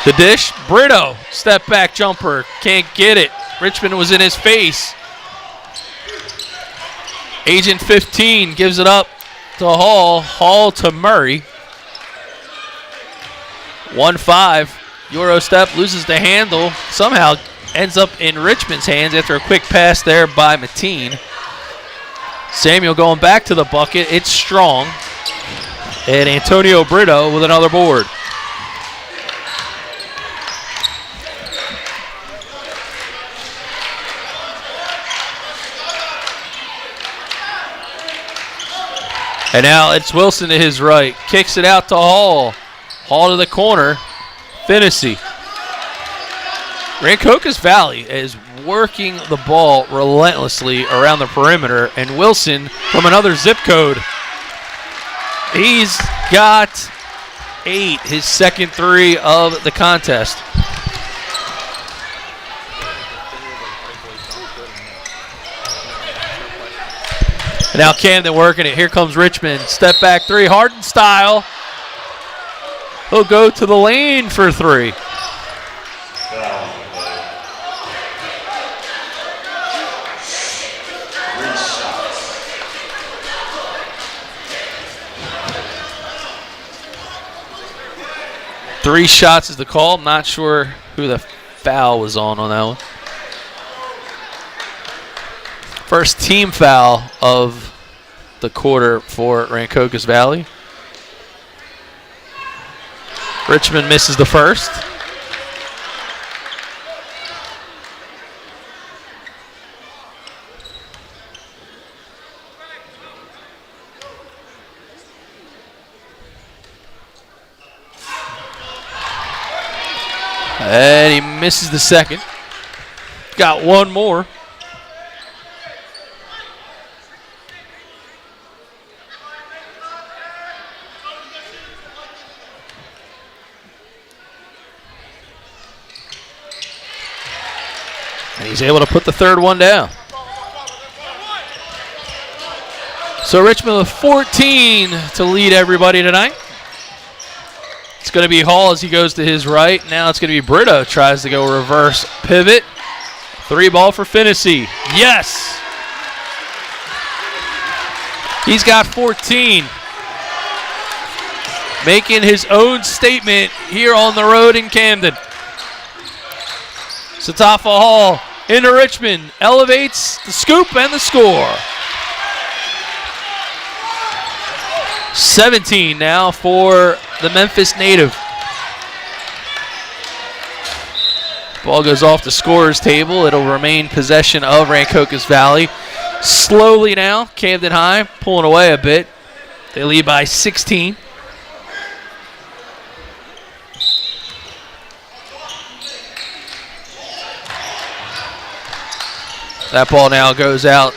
The dish, Brito, step back jumper, can't get it. Richmond was in his face. Agent 15 gives it up to Hall. Hall to Murray. 1-5. Euro step, loses the handle. Somehow ends up in Richmond's hands after a quick pass there by Mateen. Samuel going back to the bucket. It's strong. And Antonio Brito with another board. And now it's Wilson to his right. Kicks it out to Hall. Hall to the corner. Finney. Rancocas Valley is working the ball relentlessly around the perimeter. And Wilson from another zip code. He's got 8, his second 3 of the contest. Now Camden working it. Here comes Richmond. Step back 3, Harden style. He'll go to the lane for 3. Three shots is the call. I'm not sure who the foul was on that one. First team foul of the quarter for Rancocas Valley. Richmond misses the first. And he misses the second. Got one more. And he's able to put the third one down. So Richmond with 14 to lead everybody tonight. It's going to be Hall as he goes to his right. Now it's going to be Brito, tries to go reverse pivot. 3 ball for Finney. Yes! He's got 14. Making his own statement here on the road in Camden. Satafa Hall into Richmond. Elevates the scoop and the score. 17 now for the Memphis native. Ball goes off the scorer's table. It'll remain possession of Rancocas Valley. Slowly now, Camden High pulling away a bit. They lead by 16. That ball now goes out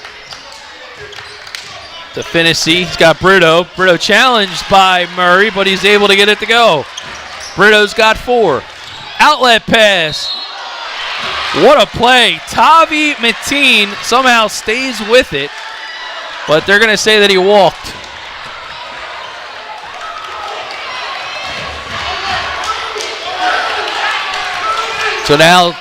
to Finney. He's got Brito. Brito challenged by Murray, but he's able to get it to go. Brito's got 4. Outlet pass. What a play. Tavi Mateen somehow stays with it, but they're going to say that he walked. So now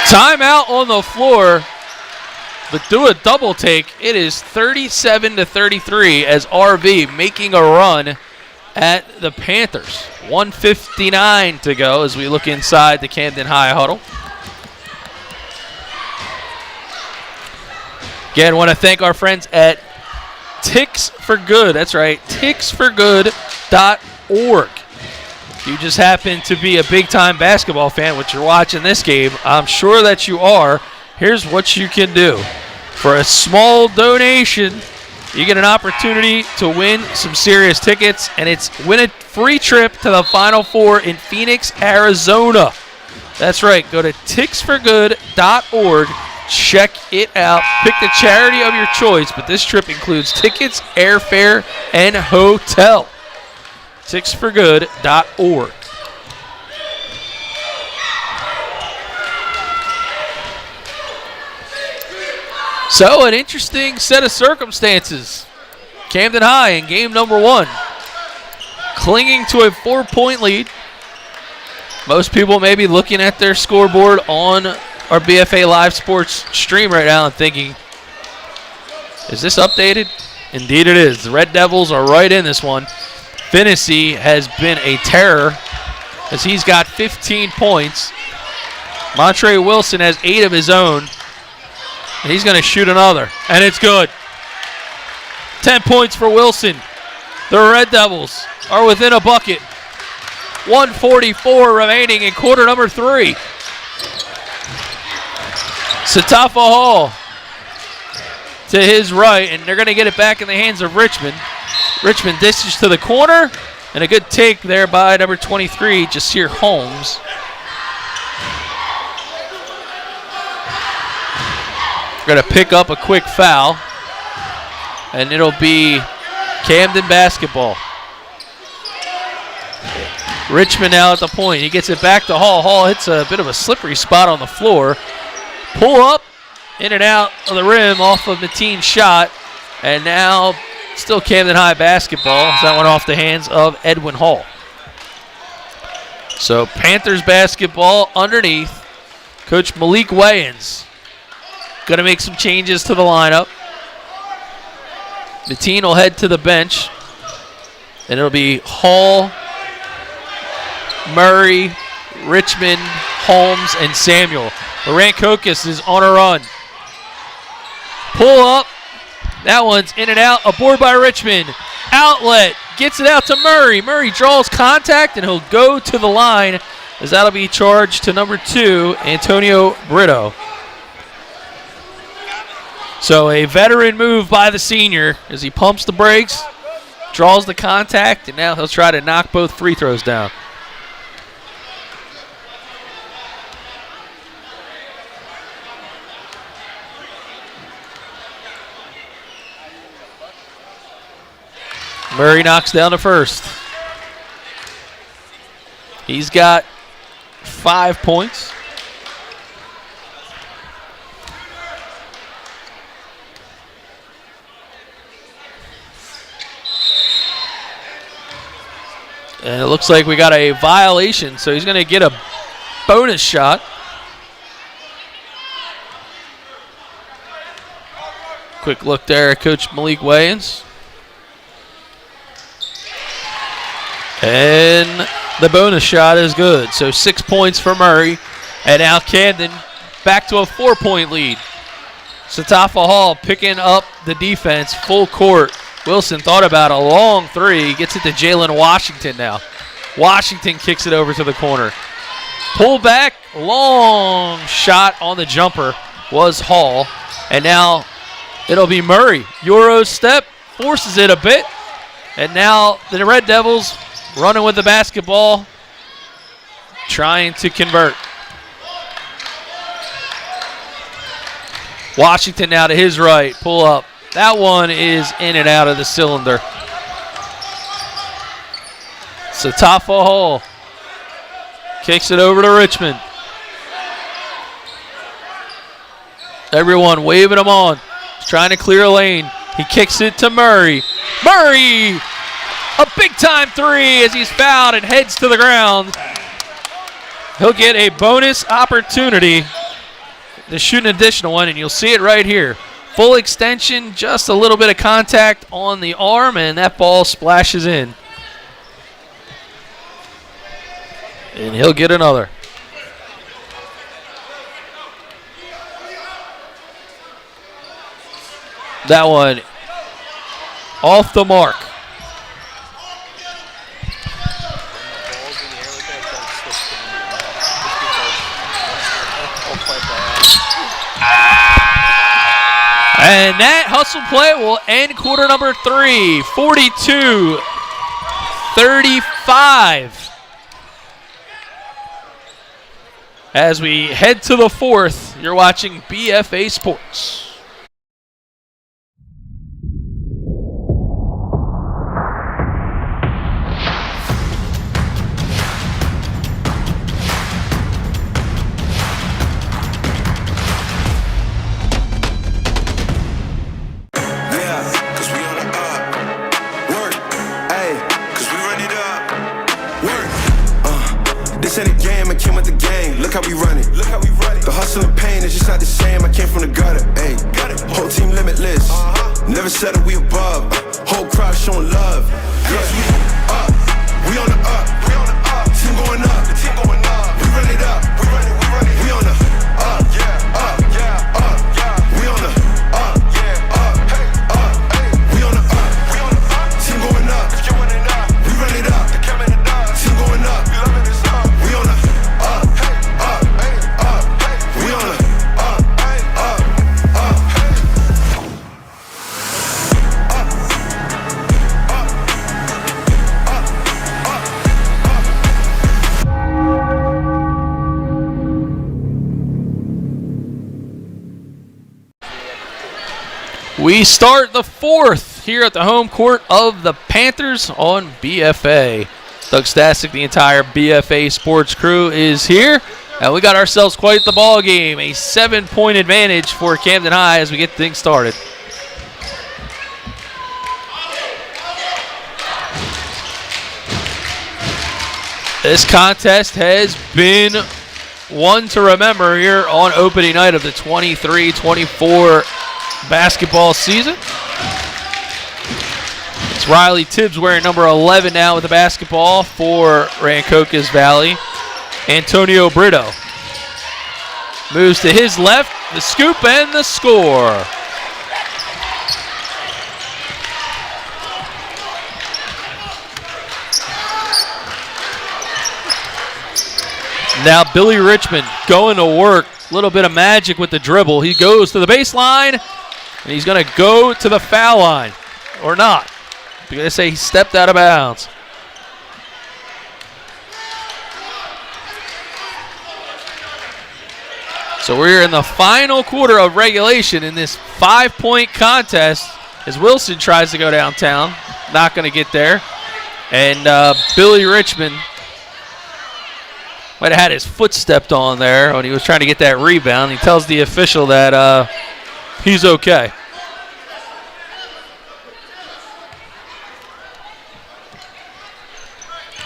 timeout on the floor, but do a double take. It is 37-33 as RV making a run at the Panthers. 1:59 to go as we look inside the Camden High huddle. Again, want to thank our friends at Ticks for Good. That's right, ticksforgood.org. If you just happen to be a big-time basketball fan, which you're watching this game, I'm sure that you are. Here's what you can do. For a small donation, you get an opportunity to win some serious tickets, and it's win a free trip to the Final Four in Phoenix, Arizona. That's right. Go to ticksforgood.org. Check it out. Pick the charity of your choice, but this trip includes tickets, airfare, and hotel. ticksforgood.org. So, an interesting set of circumstances. Camden High in game number 1, clinging to a 4-point lead. Most people may be looking at their scoreboard on our BFA Live Sports stream right now and thinking, is this updated? Indeed it is. The Red Devils are right in this one. Finnessy has been a terror as he's got 15 points. Montre Wilson has 8 of his own. And he's going to shoot another. And it's good. 10 points for Wilson. The Red Devils are within a bucket. 1:44 remaining in quarter number 3. Satafa Hall to his right, and they're going to get it back in the hands of Richmond. Richmond dishes to the corner, and a good take there by number 23, Jasir Holmes. Going to pick up a quick foul, and it'll be Camden basketball. Richmond now at the point. He gets it back to Hall. Hall hits a bit of a slippery spot on the floor. Pull up, in and out of the rim off of Mateen's shot. And now still Camden High basketball. That went off the hands of Edwin Hall. So Panthers basketball underneath. Coach Malik Wayans going to make some changes to the lineup. Mateen will head to the bench. And it'll be Hall, Murray, Richmond, Holmes, and Samuel. Rancocas is on a run. Pull up. That one's in and out. A board by Richmond. Outlet. Gets it out to Murray. Murray draws contact, and he'll go to the line as that'll be charged to number 2, Antonio Brito. So a veteran move by the senior as he pumps the brakes, draws the contact, and now he'll try to knock both free throws down. Murray knocks down the first. He's got 5 points. And it looks like we got a violation, so he's going to get a bonus shot. Quick look there at Coach Malik Wayans. And the bonus shot is good. So 6 points for Murray. And now Camden back to a 4-point lead. Satafa Hall picking up the defense full court. Wilson thought about a long three. Gets it to Jalen Washington now. Washington kicks it over to the corner. Pull back. Long shot on the jumper was Hall. And now it'll be Murray. Euro step. Forces it a bit. And now the Red Devils running with the basketball, trying to convert. Washington now to his right. Pull up. That one is in and out of the cylinder. Satafa Hall kicks it over to Richmond. Everyone waving him on. He's trying to clear a lane. He kicks it to Murray. Murray! A big-time three as he's fouled and heads to the ground. He'll get a bonus opportunity to shoot an additional one, and you'll see it right here. Full extension, just a little bit of contact on the arm, and that ball splashes in. And he'll get another. That one off the mark. And that hustle play will end quarter number 3, 42-35. As we head to the fourth, you're watching BFA Sports. This ain't a game, I came with the game. Look how we run it. The hustle and pain is just not the same. I came from the gutter. Ayy, whole team limitless. Never settle, we above. Whole crowd showing love. Yes, we up. We on the up. Team going up. We run it up. We on the up. Up. We on the up. Up. We on the up. Team going up. We run it up. Team going up. We start the fourth here at the home court of the Panthers on BFA. Doug Stasic, the entire BFA Sports crew is here. And we got ourselves quite the ball game. A 7-point advantage for Camden High as we get things started. This contest has been one to remember here on opening night of the 23-24 basketball season. It's Riley Tibbs wearing number 11 now with the basketball for Rancocas Valley. Antonio Brito moves to his left, the scoop and the score. Now Billy Richmond going to work. A little bit of magic with the dribble. He goes to the baseline, and he's going to go to the foul line. Or not. They're going to say he stepped out of bounds. So we're in the final quarter of regulation in this 5-point contest as Wilson tries to go downtown. Not going to get there. And Billy Richmond might have had his foot stepped on there when he was trying to get that rebound. He tells the official that he's okay.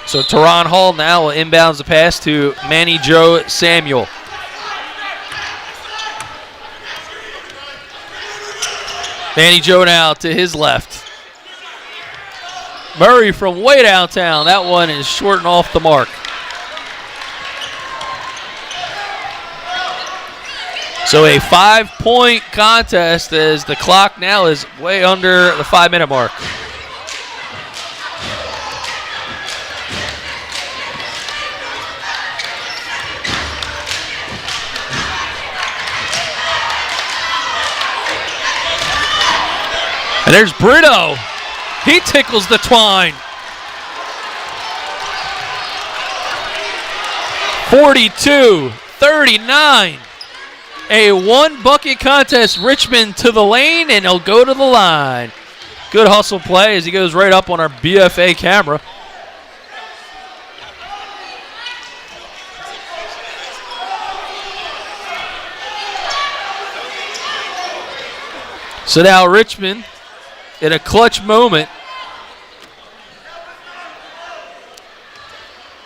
So Teron Hall now will inbounds the pass to Manny Joe Samuel. Manny Joe now to his left. Murray from way downtown. That one is short and off the mark. So a 5-point contest as the clock now is way under the 5-minute mark. And there's Brito. He tickles the twine. 42-39. a one-bucket contest. Richmond to the lane, and he'll go to the line. Good hustle play as he goes right up on our BFA camera. So now Richmond, in a clutch moment,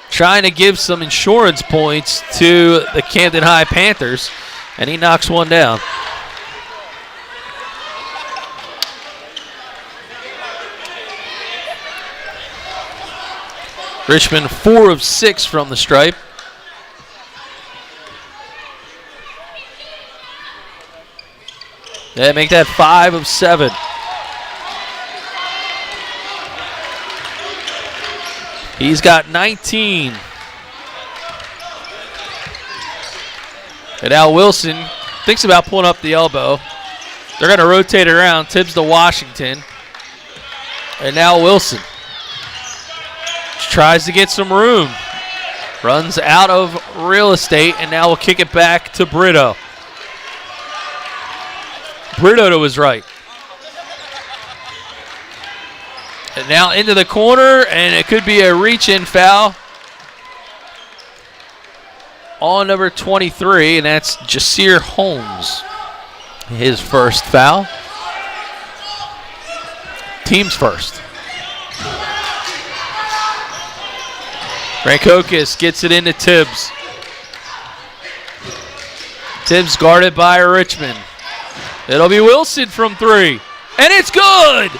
trying to give some insurance points to the Camden High Panthers, and he knocks one down. Richmond 4 of 6 from the stripe. Yeah, make that 5 of 7. He's got 19. And now Wilson thinks about pulling up the elbow. They're going to rotate it around. Tibbs to Washington. And now Wilson tries to get some room. Runs out of real estate, and now we'll kick it back to Brito. Brito to his right. And now into the corner, and it could be a reach-in foul on number 23, and that's Jasir Holmes. His first foul. Team's first. Rancocas gets it into Tibbs. Tibbs guarded by Richmond. It'll be Wilson from 3, and it's good!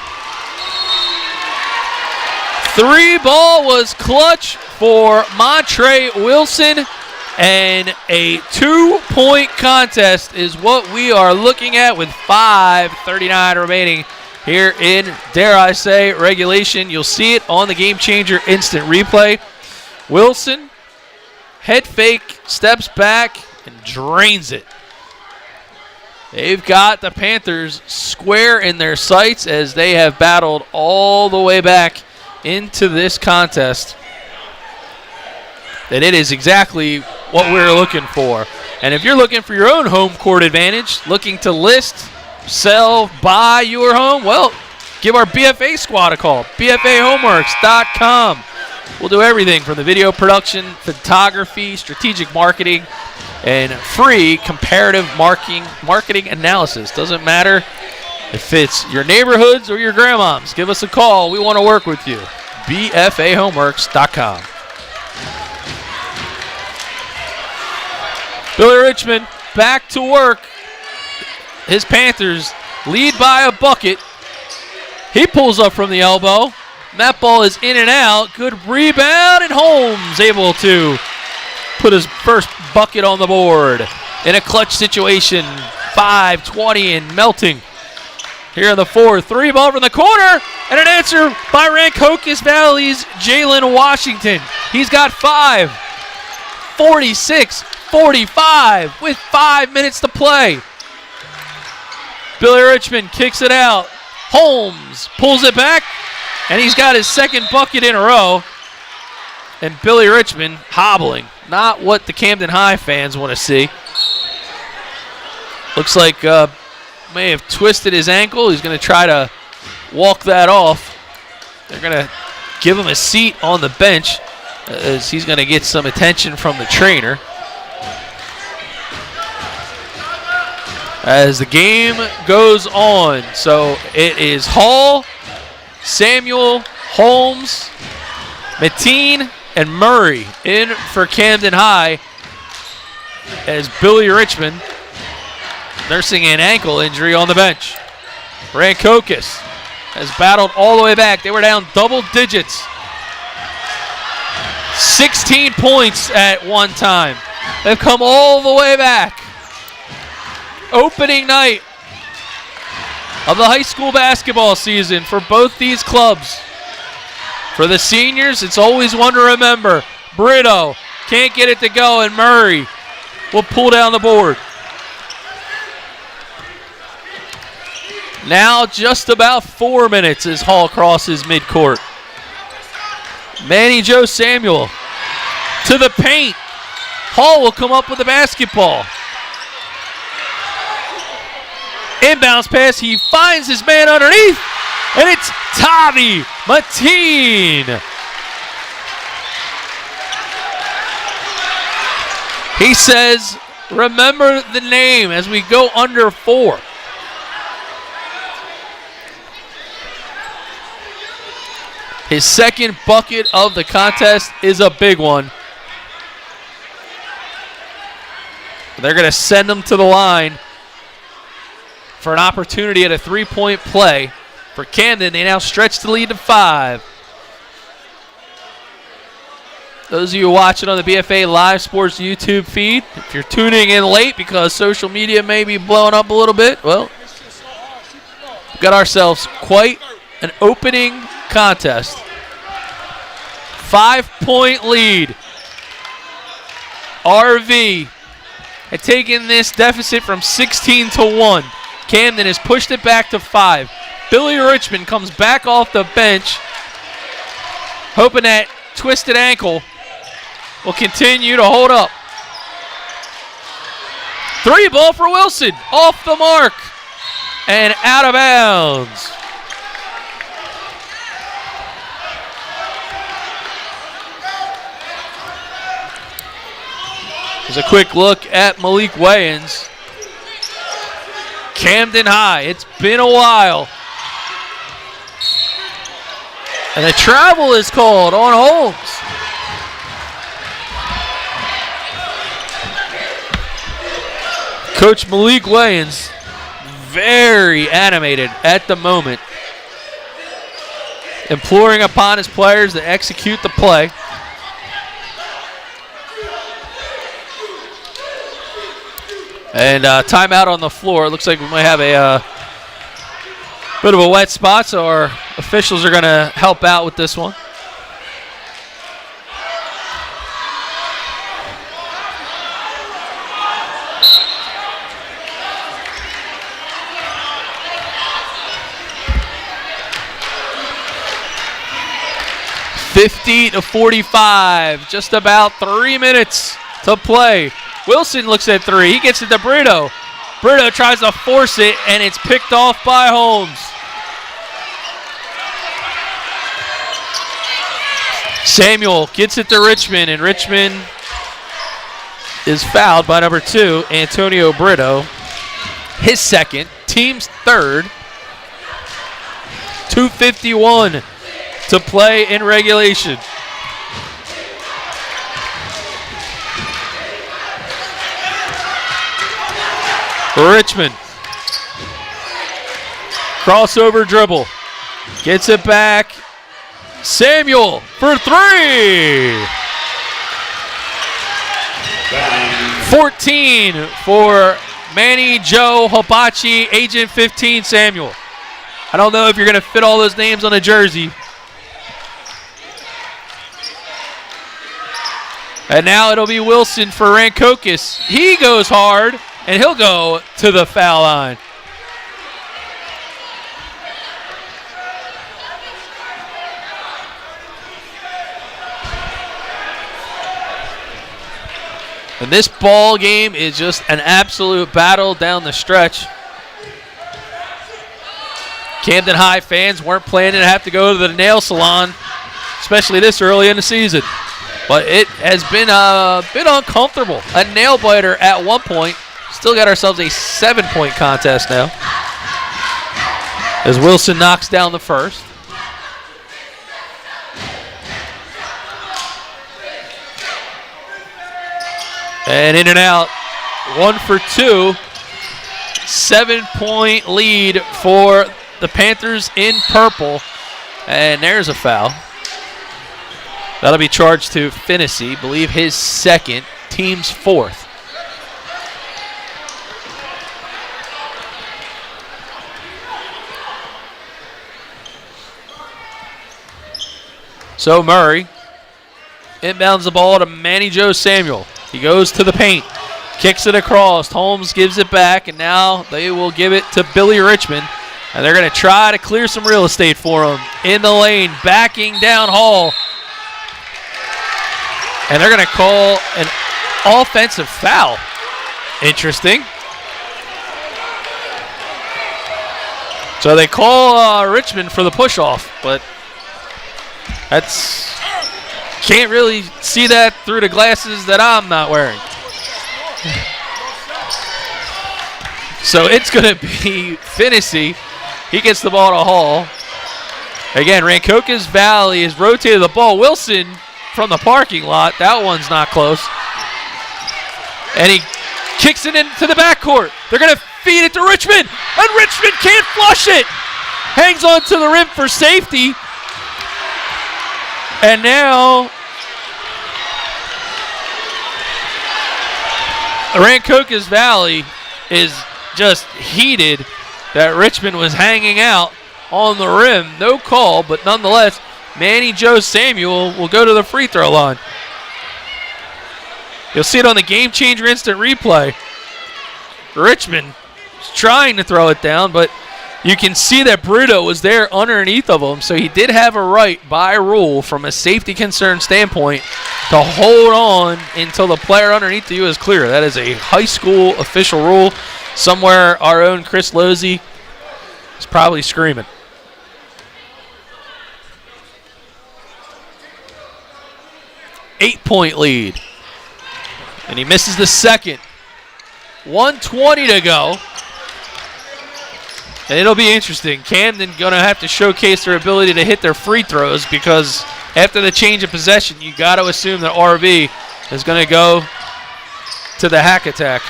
3 ball was clutch for Montre Wilson, and a 2-point contest is what we are looking at with 5:39 remaining here in, dare I say, regulation. You'll see it on the Game Changer instant replay. Wilson, head fake, steps back, and drains it. They've got the Panthers square in their sights as they have battled all the way back into this contest. And it is exactly what we're looking for. And if you're looking for your own home court advantage, looking to list, sell, buy your home, well, give our BFA squad a call, bfahomeworks.com. We'll do everything from the video production, photography, strategic marketing, and free comparative marketing analysis. Doesn't matter if it's your neighborhoods or your grandmoms. Give us a call. We want to work with you. bfahomeworks.com. Billy Richmond back to work. His Panthers lead by a bucket. He pulls up from the elbow. That ball is in and out. Good rebound, and Holmes able to put his first bucket on the board in a clutch situation. 5:20 and melting here in the fourth. 3 ball from the corner, and an answer by Rancocas Valley's Jalen Washington. He's got 5. 46-45 with 5 minutes to play. Billy Richmond kicks it out. Holmes pulls it back, and he's got his second bucket in a row. And Billy Richmond hobbling. Not what the Camden High fans want to see. Looks like may have twisted his ankle. He's going to try to walk that off. They're going to give him a seat on the bench as he's going to get some attention from the trainer. As the game goes on. So it is Hall, Samuel, Holmes, Mateen, and Murray in for Camden High as Billy Richmond nursing an ankle injury on the bench. Rancocas has battled all the way back. They were down double digits. 16 points at one time. They've come all the way back. Opening night of the high school basketball season for both these clubs. For the seniors, it's always one to remember. Brito can't get it to go, and Murray will pull down the board. Now just about 4 minutes as Hall crosses midcourt. Manny Joe Samuel to the paint. Hall will come up with the basketball. Inbounds pass. He finds his man underneath, and it's Tavi Mateen. He says, remember the name as we go under 4. His second bucket of the contest is a big one. They're going to send him to the line for an opportunity at a 3-point play. For Camden, they now stretch the lead to 5. Those of you watching on the BFA Live Sports YouTube feed, if you're tuning in late because social media may be blowing up a little bit, well, we've got ourselves quite an opening contest. 5-point lead. RV had taken this deficit from 16 to 1. Camden has pushed it back to 5. Billy Richmond comes back off the bench, hoping that twisted ankle will continue to hold up. 3 ball for Wilson, off the mark and out of bounds. There's a quick look at Malik Wayans. Camden High, it's been a while. And a travel is called on Holmes. Coach Malik Wayans, very animated at the moment, imploring upon his players to execute the play. And timeout on the floor. It looks like we might have a bit of a wet spot, so our officials are going to help out with this one. (50-45), just about 3 minutes to play. Wilson looks at 3. He gets it to Brito. Brito tries to force it, and it's picked off by Holmes. Samuel gets it to Richmond, and Richmond is fouled by number 2, Antonio Brito. His second, team's third. 2:51 to play in regulation. Richmond. Crossover dribble. Gets it back. Samuel for 3. 14 for Manny Joe Hibachi, Agent 15 Samuel. I don't know if you're going to fit all those names on a jersey. And now it'll be Wilson for Rancocas. He goes hard, and he'll go to the foul line. And this ball game is just an absolute battle down the stretch. Camden High fans weren't planning to have to go to the nail salon, especially this early in the season. But it has been a bit uncomfortable. A nail biter at one point. Still got ourselves a 7-point contest now, as Wilson knocks down the first. And in and out, 1 for 2. 7-point lead for the Panthers in purple. And there's a foul. That'll be charged to Finnessy, believe his second, team's 4th. So Murray inbounds the ball to Manny Joe Samuel. He goes to the paint, kicks it across. Holmes gives it back, and now they will give it to Billy Richmond. And they're going to try to clear some real estate for him in the lane, backing down Hall. And they're going to call an offensive foul. Interesting. So they call Richmond for the push-off, but can't really see that through the glasses that I'm not wearing. So it's going to be Finney. He gets the ball to Hall. Again, Rancocas Valley has rotated the ball. Wilson from the parking lot. That one's not close. And he kicks it into the backcourt. They're going to feed it to Richmond, and Richmond can't flush it. Hangs on to the rim for safety. And now Rancocas Valley is just heated that Richmond was hanging out on the rim. No call, but nonetheless, Manny Joe Samuel will go to the free throw line. You'll see it on the Game Changer instant replay. Richmond is trying to throw it down, but you can see that Brito was there underneath of him, so he did have a right by rule from a safety concern standpoint to hold on until the player underneath you is clear. That is a high school official rule. Somewhere our own Chris Lozzi is probably screaming. Eight-point lead. And he misses the second. 1:20 to go. And it'll be interesting. Camden going to have to showcase their ability to hit their free throws, because after the change of possession, you got to assume that RV is going to go to the hack attack.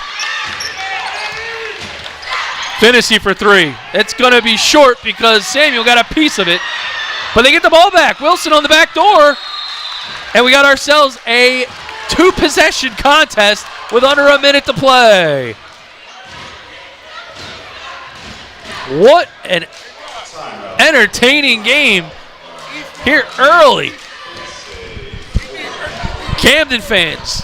Finney for three. It's going to be short because Samuel got a piece of it. But they get the ball back. Wilson on the back door. And we got ourselves a two-possession contest with under a minute to play. What an entertaining game here early. Camden fans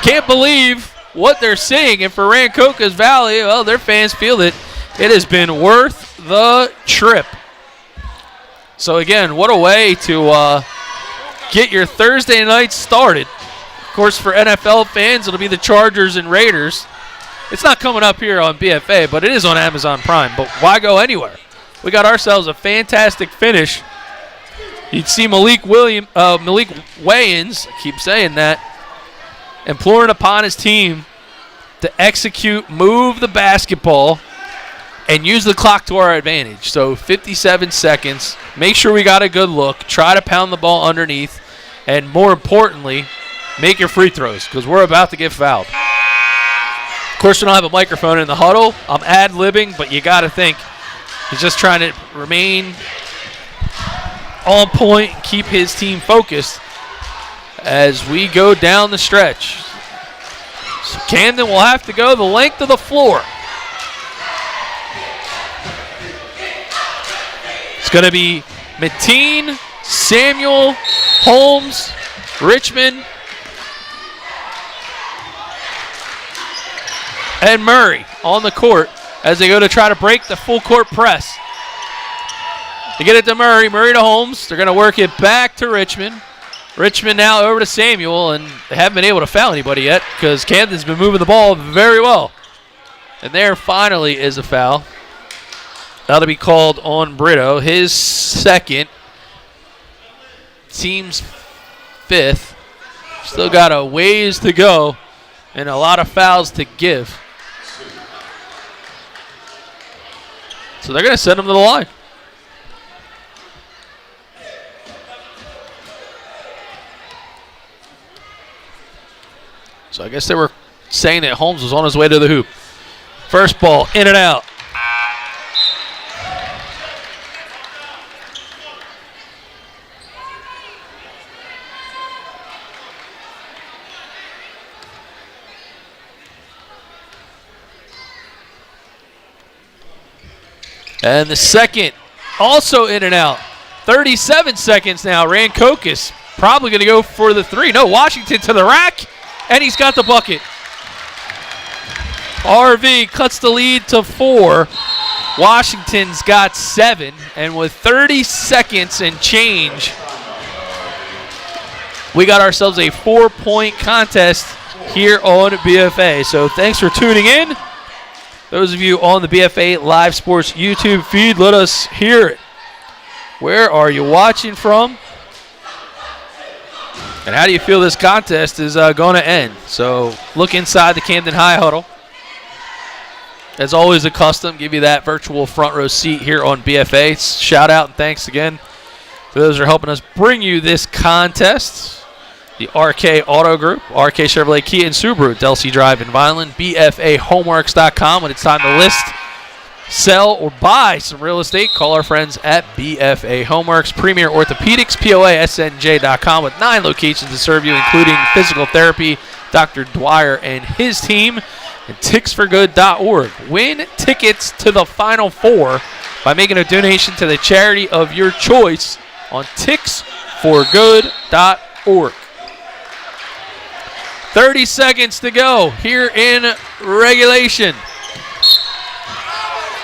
can't believe what they're seeing. And for Rancocas Valley, well, their fans feel that it has been worth the trip. So again, what a way to get your Thursday night started. Of course, for NFL fans, it'll be the Chargers and Raiders. It's not coming up here on BFA, but it is on Amazon Prime. But why go anywhere? We got ourselves a fantastic finish. You'd see Malik Wayans, I keep saying that, imploring upon his team to execute, move the basketball, and use the clock to our advantage. So 57 seconds. Make sure we got a good look. Try to pound the ball underneath. And more importantly, make your free throws, because we're about to get fouled. Of course, we don't have a microphone in the huddle. I'm ad-libbing, but you got to think he's just trying to remain on point and keep his team focused as we go down the stretch. So Camden will have to go the length of the floor. It's going to be Mateen, Samuel, Holmes, Richmond, and Murray on the court as they go to try to break the full court press. They get it to Murray, Murray to Holmes. They're going to work it back to Richmond. Richmond now over to Samuel, and they haven't been able to foul anybody yet because Camden's been moving the ball very well. And there finally is a foul. That'll be called on Brito. His second, team's fifth. Still got a ways to go and a lot of fouls to give. So they're going to send him to the line. So I guess they were saying that Holmes was on his way to the hoop. First ball, in and out. And the second, also in and out. 37 seconds now. Rancocas probably going to go for the three. No, Washington to the rack, and he's got the bucket. RV cuts the lead to 4. Washington's got 7, and with 30 seconds and change, we got ourselves a 4-point contest here on BFA. So thanks for tuning in. Those of you on the BFA Live Sports YouTube feed, let us hear it. Where are you watching from? And how do you feel this contest is going to end? So look inside the Camden High huddle. As always, a custom, give you that virtual front row seat here on BFA. Shout out and thanks again for those who are helping us bring you this contest. The RK Auto Group, RK Chevrolet, Kia, and Subaru, Delsey Drive in Vineland, BFAHomeworks.com. When it's time to list, sell, or buy some real estate, call our friends at BFA Homeworks. Premier Orthopedics, POASNJ.com, with 9 locations to serve you, including physical therapy, Dr. Dwyer and his team, and ticksforgood.org. Win tickets to the Final Four by making a donation to the charity of your choice on ticksforgood.org. 30 seconds to go here in regulation.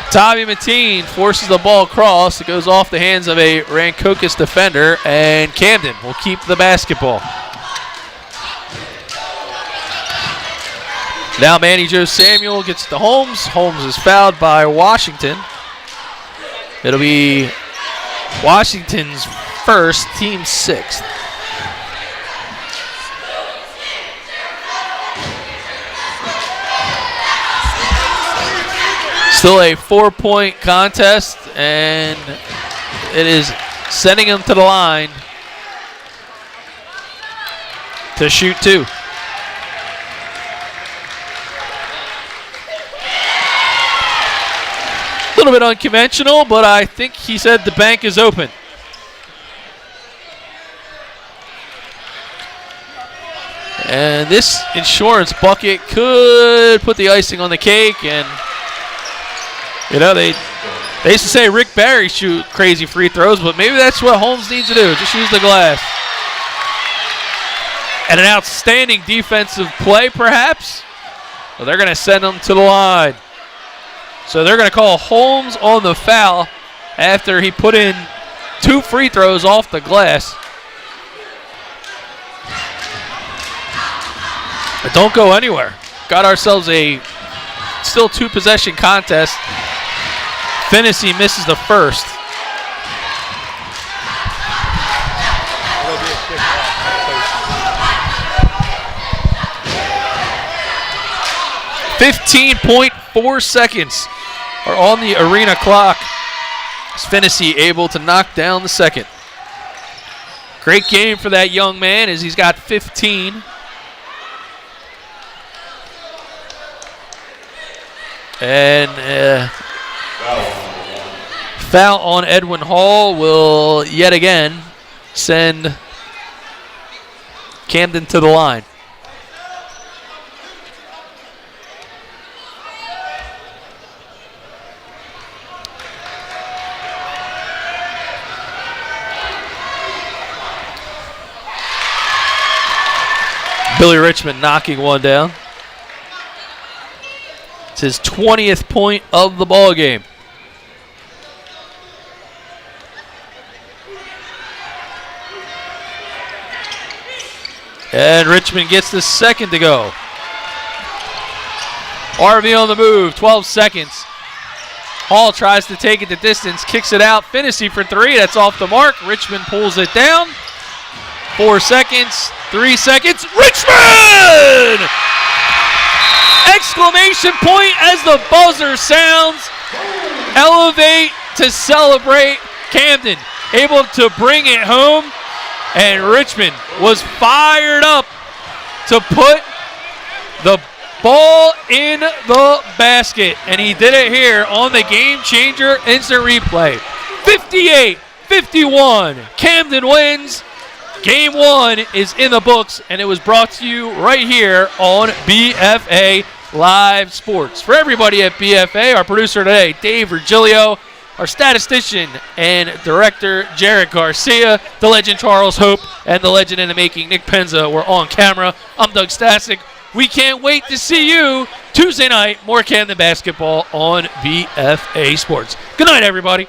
Tommy Mateen forces the ball across. It goes off the hands of a Rancocas defender, and Camden will keep the basketball. Now Manny Joe Samuel gets to Holmes. Holmes is fouled by Washington. It'll be Washington's first, team 6th. Still a 4-point contest, and it is sending him to the line to shoot 2. A little bit unconventional, but I think he said the bank is open. And this insurance bucket could put the icing on the cake. And you know, they used to say Rick Barry shoot crazy free throws, but maybe that's what Holmes needs to do. Just use the glass. And an outstanding defensive play, perhaps. Well, they're going to send him to the line. So they're going to call Holmes on the foul after he put in 2 free throws off the glass. But don't go anywhere. Got ourselves a still 2-possession contest. Finney misses the first. It'll be a quick off. 15.4 seconds are on the arena clock. Is Finney able to knock down the second? Great game for that young man as he's got 15. And foul on Edwin Hall will yet again send Camden to the line. Billy Richmond knocking one down. It's his 20th point of the ball game. And Richmond gets the second to go. RV on the move, 12 seconds. Hall tries to take it the distance, kicks it out. Finney for 3, that's off the mark. Richmond pulls it down. 4 seconds, 3 seconds. Richmond! Exclamation point as the buzzer sounds. Elevate to celebrate. Camden able to bring it home. And Richmond was fired up to put the ball in the basket. And he did it here on the Game Changer Instant Replay. 58-51. Camden wins. Game 1 is in the books, and it was brought to you right here on BFA Live Sports. For everybody at BFA, our producer today, Dave Virgilio, our statistician and director, Jared Garcia, the legend Charles Hope, and the legend in the making, Nick Penza, were on camera. I'm Doug Stasic. We can't wait to see you Tuesday night, more Camden basketball on BFA Sports. Good night, everybody.